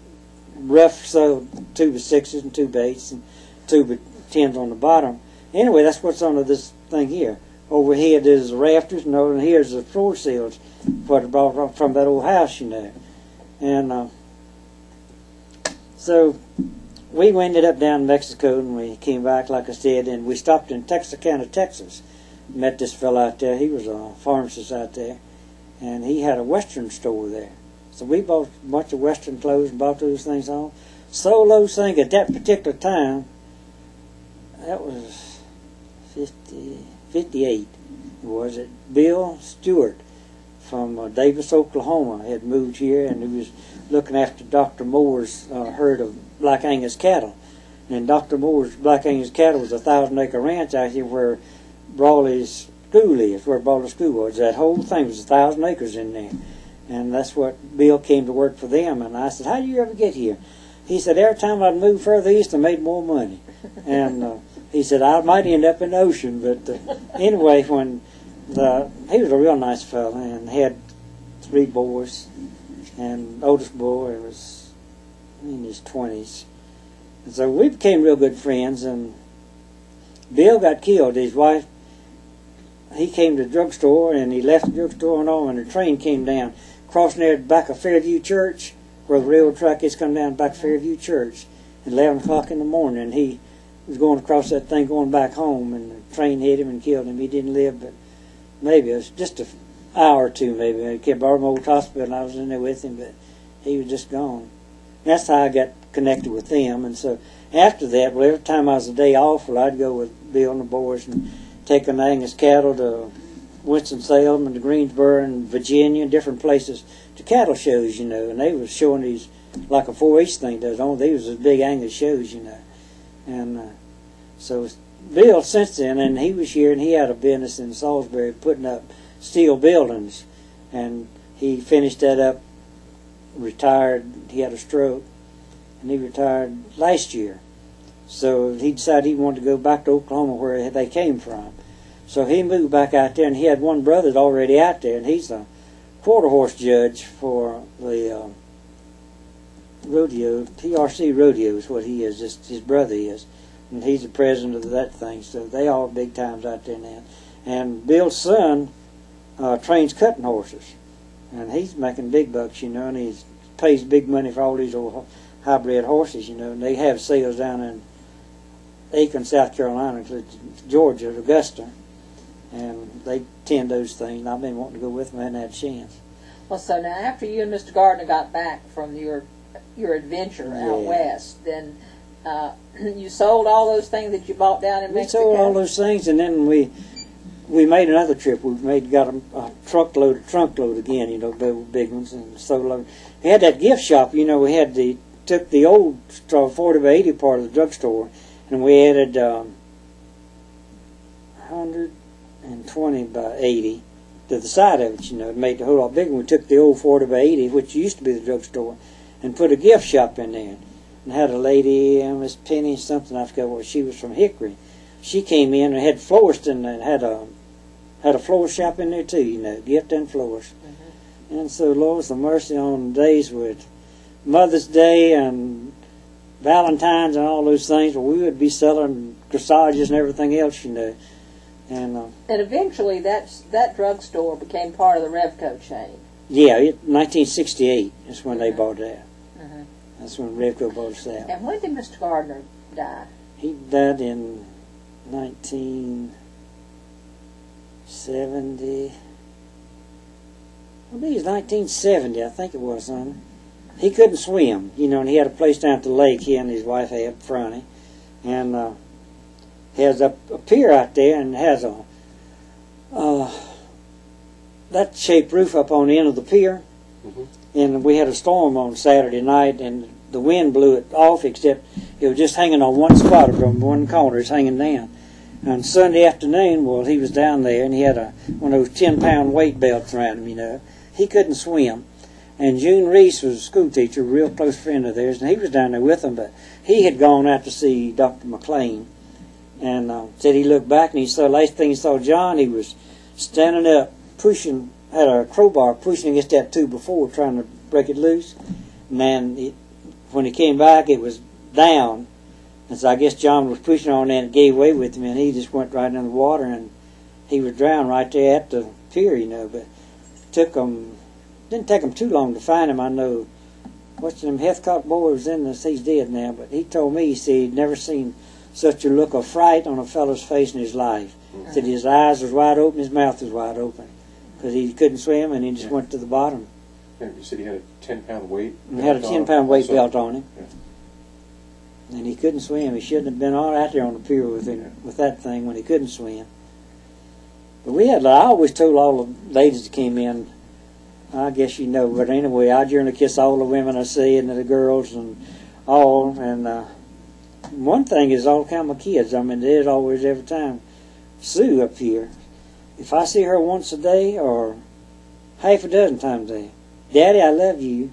rough, so 2x6s and 2x8s and 2x10s on the bottom. Anyway, that's what's under this thing here. Overhead is the rafters, and over here's the floor seals, what I brought from that old house, you know. And so we ended up down in Mexico, and we came back, like I said, and we stopped in Texarkana, Texas. Met this fellow out there. He was a pharmacist out there. And he had a Western store there. So we bought a bunch of Western clothes and bought those things on. Sold those things at that particular time. That was 58. Was it? Bill Stewart from Davis, Oklahoma had moved here, and he was looking after Dr. Moore's herd of Black Angus cattle. And Dr. Moore's Black Angus cattle was a 1,000-acre ranch out here where Brawley's school is, where Brawley School was. That whole thing was 1,000 acres in there. And that's what Bill came to work for them. And I said, how did you ever get here? He said, every time I'd move further east, I made more money. And he said, I might end up in the ocean. But anyway, he was a real nice fellow and had 3 boys. And the oldest boy was in his 20s. And so we became real good friends. And Bill got killed. His wife, he came to the drugstore, and he left the drugstore and all, and the train came down, crossing there back of Fairview Church, where the railroad track is, come down back of Fairview Church at 11 o'clock in the morning. And he was going across that thing going back home, and the train hit him and killed him. He didn't live, but maybe it was just an hour or two, maybe. He kept our old hospital, and I was in there with him, but he was just gone. And that's how I got connected with them. And so after that, well, every time I was a day off, well, I'd go with Bill and the boys and take an Angus cattle to Winston-Salem and to Greensboro and Virginia, different places, to cattle shows, and they was showing these, like a 4-H thing does, only these was big Angus shows, And so Bill, since then, and he was here, and he had a business in Salisbury putting up steel buildings, and he finished that up, retired. He had a stroke, and he retired last year. So he decided he wanted to go back to Oklahoma where they came from. So he moved back out there, and he had one brother that's already out there, and he's a quarter horse judge for the rodeo, TRC rodeo is what he is, just his brother is. And he's the president of that thing, so they all big times out there now. And Bill's son trains cutting horses, and he's making big bucks, and he pays big money for all these old hybrid horses, and they have sales down in Aiken, South Carolina, Georgia, Augusta, and they tend those things. And I've been wanting to go with them, I hadn't had a chance. Well, so now after you and Mr. Gardner got back from your adventure out west, then you sold all those things that you bought down in Mexico? We sold all those things, and then we made another trip. Got a trunkload again, big ones, and sold. We had that gift shop, we took the old 40 by 80 part of the drugstore, and we added 120 by 80 to the side of it, to make the whole lot bigger. We took the old 40 by 80, which used to be the drugstore, and put a gift shop in there. And had a lady, Miss Penny something, I forgot what, she was from Hickory. She came in and had florists and had a floor shop in there too, gift and floors. Mm-hmm. And so, Lord's the mercy on days with Mother's Day and Valentine's and all those things, well, we would be selling corsages and everything else, And eventually that drugstore became part of the Revco chain. Yeah, 1968 is when they bought that. Mm-hmm. That's when Revco bought us out. And when did Mr. Gardner die? He died in 1970. I believe it was 1970, I think it was, son. He couldn't swim, and he had a place down at the lake, he and his wife had, Franny. And he has a pier out there, and has a that shaped roof up on the end of the pier. Mm-hmm. And we had a storm on Saturday night, and the wind blew it off, except it was just hanging on one spot from one corner. It's hanging down. And Sunday afternoon, well, he was down there, and he had one of those 10-pound weight belts around him, He couldn't swim. And June Reese was a school teacher, a real close friend of theirs, and he was down there with them, but he had gone out to see Dr. McLean, and said he looked back, and he saw, last thing he saw John, he was standing up, had a crowbar pushing against that 2x4, trying to break it loose. And then when he came back, it was down. And so I guess John was pushing on that and gave way with him, and he just went right in the water, and he was drowned right there at the pier, But didn't take him too long to find him. I know, what's them Heathcote boy was in this, he's dead now, but he told me, he said he'd never seen such a look of fright on a fellow's face in his life. Mm-hmm. Said his eyes was wide open, his mouth was wide open, because he couldn't swim, and he just went to the bottom. Yeah, you said he had a 10-pound weight? He had a 10-pound weight belt on him. Yeah. And he couldn't swim. He shouldn't have been all out there on the pier with that thing when he couldn't swim. But I always told all the ladies that came in, I guess but anyway, I generally kiss all the women I see and the girls and all. And one thing is all kind of my kids. There's always every time. Sue up here, if I see her once a day or half a dozen times a day, Daddy, I love you.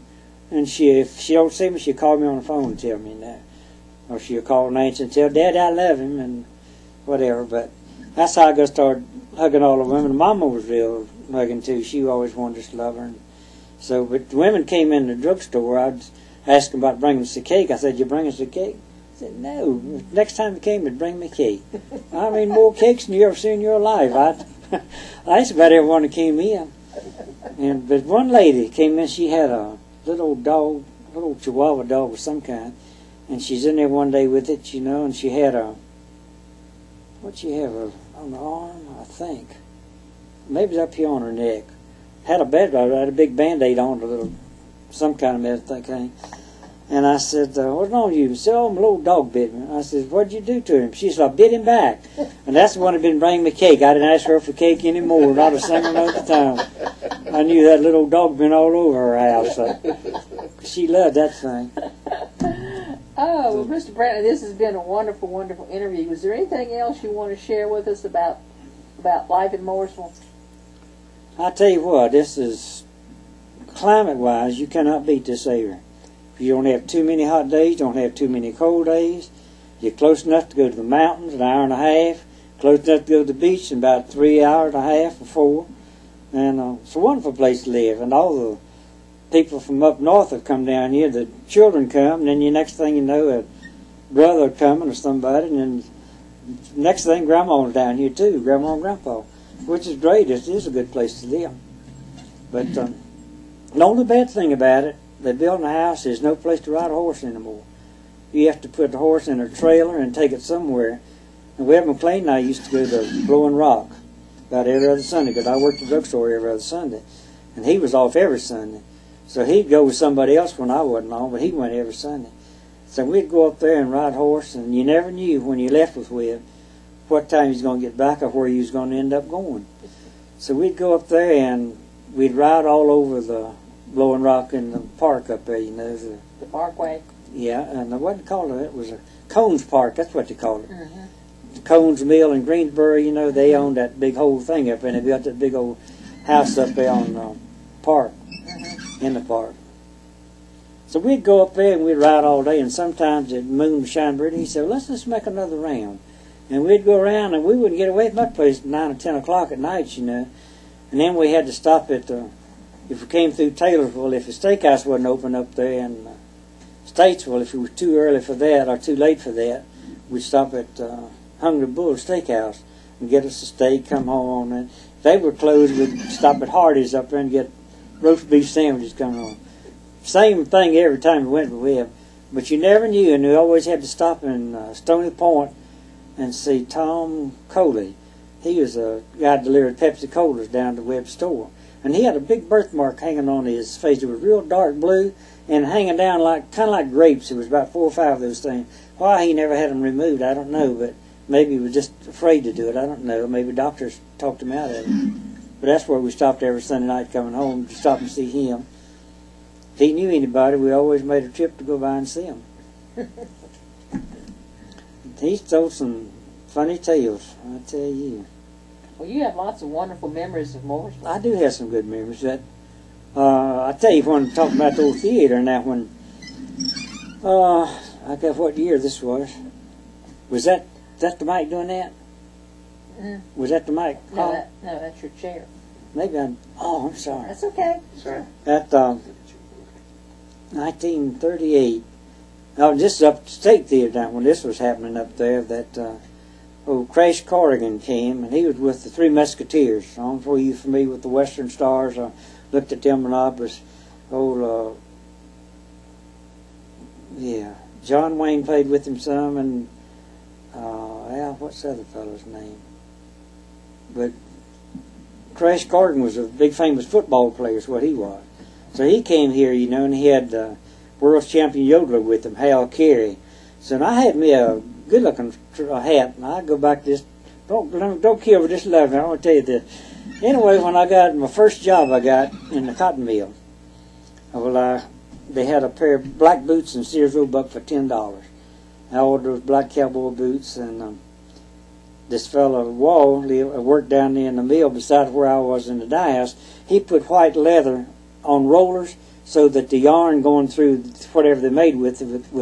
And if she don't see me, she'll call me on the phone and tell me that. Or she'll call Nancy and tell Daddy I love him and whatever. But that's how I got started hugging all the women. Mama was real hugging too. She always wanted us to love her. And so, but the women came in the drugstore. I'd ask them about bringing us a cake. I said, "You bring us a cake?" I said, "No. Next time they came, they'd bring me cake." I mean, more cakes than you ever seen in your life. That's about everyone that came in. But one lady came in. She had a little dog, little Chihuahua dog of some kind, and she's in there one day with it, and she had what'd she have, on the arm, I think. Maybe it was up here on her neck. Had a big Band-Aid on, some kind of medicine thing. And I said, "What's wrong with you?" She said, "Oh, my little dog bit me." I said, "What'd you do to him?" She said, "I bit him back." And that's the one that been bringing me cake. I didn't ask her for cake anymore, not a single another time. I knew that little dog been all over her house. She loved that thing. Oh, well, Mr. Brantley, this has been a wonderful, wonderful interview. Was there anything else you want to share with us about life in Mooresville? I tell you what, this is, climate-wise, you cannot beat this area. You don't have too many hot days, don't have too many cold days. You're close enough to go to the mountains, an hour and a half. Close enough to go to the beach in about 3 hours and a half or 4. And it's a wonderful place to live. And all the people from up north have come down here. The children come, and then the next thing you know, a brother coming or somebody, and then next thing, Grandma's down here too, Grandma and Grandpa, which is great. It is a good place to live. But the only bad thing about it, they built a house, there's no place to ride a horse anymore. You have to put the horse in a trailer and take it somewhere. And Webb McLean and I used to go to Blowing Rock about every other Sunday, because I worked at the drugstore every other Sunday. And he was off every Sunday. So he'd go with somebody else when I wasn't on, but he went every Sunday. So we'd go up there and ride horse, and you never knew when you left with Webb what time he was going to get back or where he was going to end up going. So we'd go up there and we'd ride all over the Blowing Rock in the park up there, The Parkway. Yeah, and what they called it was a Cones Park, that's what they called it. Mm-hmm. The Cones Mill in Greensboro, they owned that big whole thing up there, and they built that big old house up there on the park, in the park. So we'd go up there and we'd ride all day, and sometimes the moon would shine pretty. He said, "Well, let's just make another round." And we'd go around, and we wouldn't get away from that place at 9 or 10 o'clock at night, And then we had to stop at if we came through Taylorsville, if the steakhouse wasn't open up there in Statesville, if it was too early for that or too late for that, we'd stop at Hungry Bull Steakhouse and get us a steak, come home on it. If they were closed, we'd stop at Hardee's up there and get roast beef sandwiches coming home. Same thing every time we went to Webb. But you never knew, and we always had to stop in Stony Point and see Tom Coley. He was a guy that delivered Pepsi Colas down to Webb's store. And he had a big birthmark hanging on his face. It was real dark blue and hanging down kind of like grapes. It was about 4 or 5 of those things. Why he never had them removed, I don't know, but maybe he was just afraid to do it. I don't know. Maybe doctors talked him out of it. But that's where we stopped every Sunday night coming home to stop and see him. If he knew anybody, we always made a trip to go by and see him. He told some funny tales, I tell you. Well, you have lots of wonderful memories of Mooresville. I do have some good memories. I tell you, when talking about the old theater and that one, I got what year this was. Was that the mic doing that? Mm. Was that the mic? No, that's your chair. Maybe I'm sorry. That's okay. Sorry. At 1938, this is up to State Theater down when this was happening up there, that Crash Corrigan came, and he was with the Three Musketeers. I don't know if you're familiar with the Western Stars. I looked at them and I was, John Wayne played with him some, and what's the other fellow's name? But Crash Corrigan was a big famous football player, is what he was. So he came here, and he had world champion yodeler with him, Hal Carey. So I had me a good-looking hat, and I go back to this. Don't kill me, just love me. I want to tell you this. Anyway, when I got my first job, I got in the cotton mill. Well, they had a pair of black boots and Sears Roebuck for $10. I ordered those black cowboy boots, and this fellow Wall worked down there in the mill beside where I was in the dye house. He put white leather on rollers so that the yarn going through whatever they made with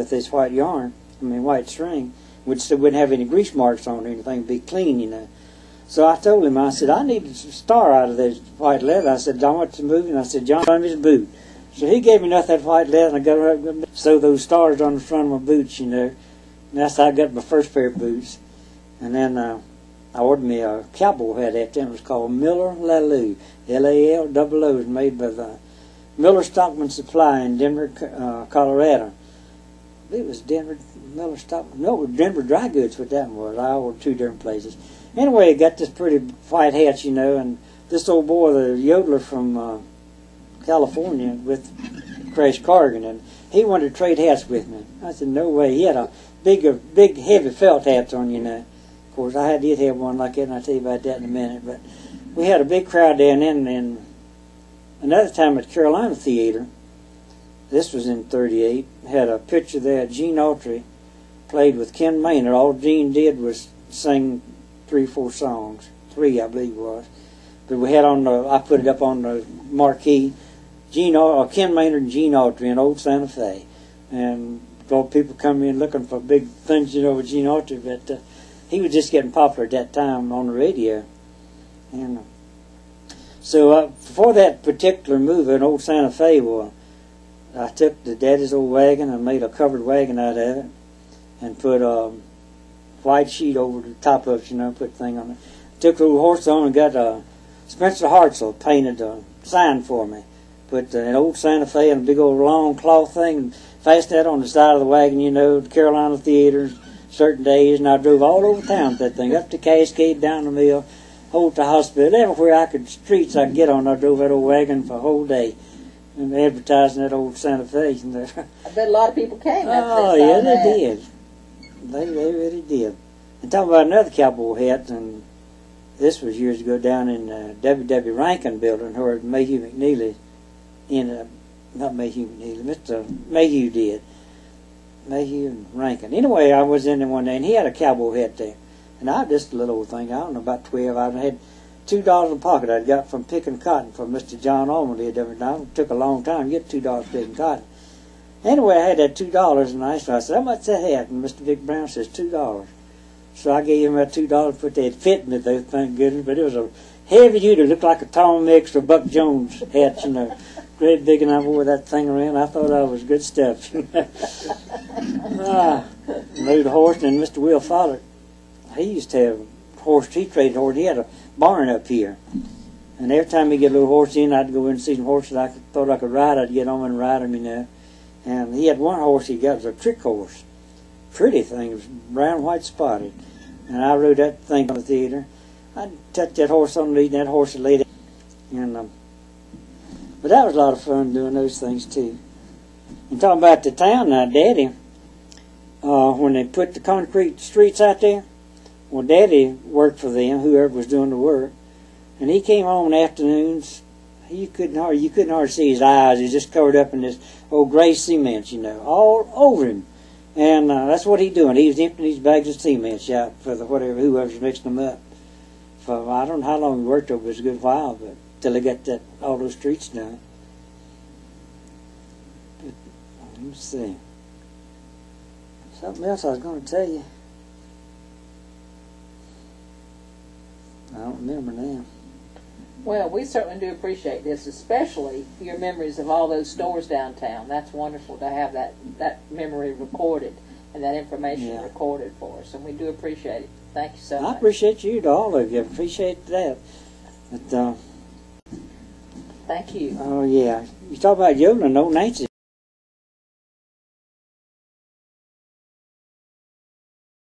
this white yarn, white string, which they wouldn't have any grease marks on or anything, it'd be clean, you know. So I told him, I said, I need a star out of this white leather. I said, John, what's the movie? And I said, John, on his boot. So he gave me enough of that white leather, and I got right, sew those stars on the front of my boots, you know. And that's how I got my first pair of boots. And then I ordered me a cowboy hat after him. It was called Miller Laloo, L-A-L-O-O. It was made by the Miller Stockman Supply in Denver, Colorado. I believe it was Miller Stockman. No, it was Denver Dry Goods, what that one was. I ordered two different places. Anyway, I got this pretty white hat, you know, and this old boy, the yodeler from California with Crash Cargan, and he wanted to trade hats with me. I said, no way. He had a big, heavy felt hats on, you know. Of course, I did have one like that, and I'll tell you about that in a minute. But we had a big crowd down in, and another time at Carolina Theater, this was in '38, had a picture there. Gene Autry played with Ken Maynard. All Gene did was sing 3 or 4 songs. 3, I believe it was. But we had on the, I put it up on the marquee, Ken Maynard and Gene Autry in Old Santa Fe. And people come in looking for big things, you know, with Gene Autry, but he was just getting popular at that time on the radio. And so for that particular movie in Old Santa Fe, I took the Daddy's old wagon and made a covered wagon out of it and put a white sheet over the top of it, you know, put the thing on it. Took the little horse on and got Spencer Hartzell painted a sign for me. Put an Old Santa Fe and a big old long cloth thing and fastened that on the side of the wagon, you know, the Carolina Theaters, certain days, and I drove all over town with that thing, up to Cascade, down the mill, over to the hospital, everywhere streets I could get on, I drove that old wagon for a whole day. And advertising that Old Santa Fe. I bet a lot of people came up Oh, yeah, they did. They really did. And talking about another cowboy hat, and this was years ago down in W.W. Rankin building where Mayhew McNeely not Mayhew McNeely, Mr. Mayhew did. Mayhew and Rankin. Anyway, I was in there one day, and he had a cowboy hat there. And I just a little old thing, I don't know, about 12. I had $2 in the pocket I'd got from picking cotton from Mr. John Allman. It took a long time to get $2 picking cotton. Anyway, I had that $2, and I said, how much that hat? And Mr. Vic Brown says, $2. So I gave him that $2, put that fit in it, though, thank goodness. But it was a heavy duty, looked like a Tom Mix or Buck Jones hat, you know. Great big, and I wore that thing around. I thought I was good stuff. Rode a horse, and Mr. Will Follett, he used to have a horse, he traded horse. He had a barn up here. And every time he get a little horse in, I'd go in and see some horses I thought I could ride. I'd get on and ride them, you know. And he had one horse he got, was a trick horse. Pretty thing, it was brown, white, spotted. And I rode that thing on the theater. I'd touch that horse on the knee, and that horse would lay down. And, but that was a lot of fun doing those things, too. And talking about the town now, Daddy, when they put the concrete streets out there, well, Daddy worked for them, whoever was doing the work. And he came home in afternoons. You couldn't hardly see his eyes. He was just covered up in this old gray cement, you know, all over him. And that's what he doing. He was emptying these bags of cement out for whoever's mixing them up. For I don't know how long he worked over. It was a good while, but till they got all those streets done. But, let me see. Something else I was going to tell you. I don't remember now. Well, we certainly do appreciate this, especially your memories of all those stores downtown. That's wonderful to have that memory recorded and that information recorded for us, and we do appreciate it. Thank you so much. I appreciate you, to all of you. I appreciate that. But, thank you. Oh, yeah. You talk about yodeling, old Nancy.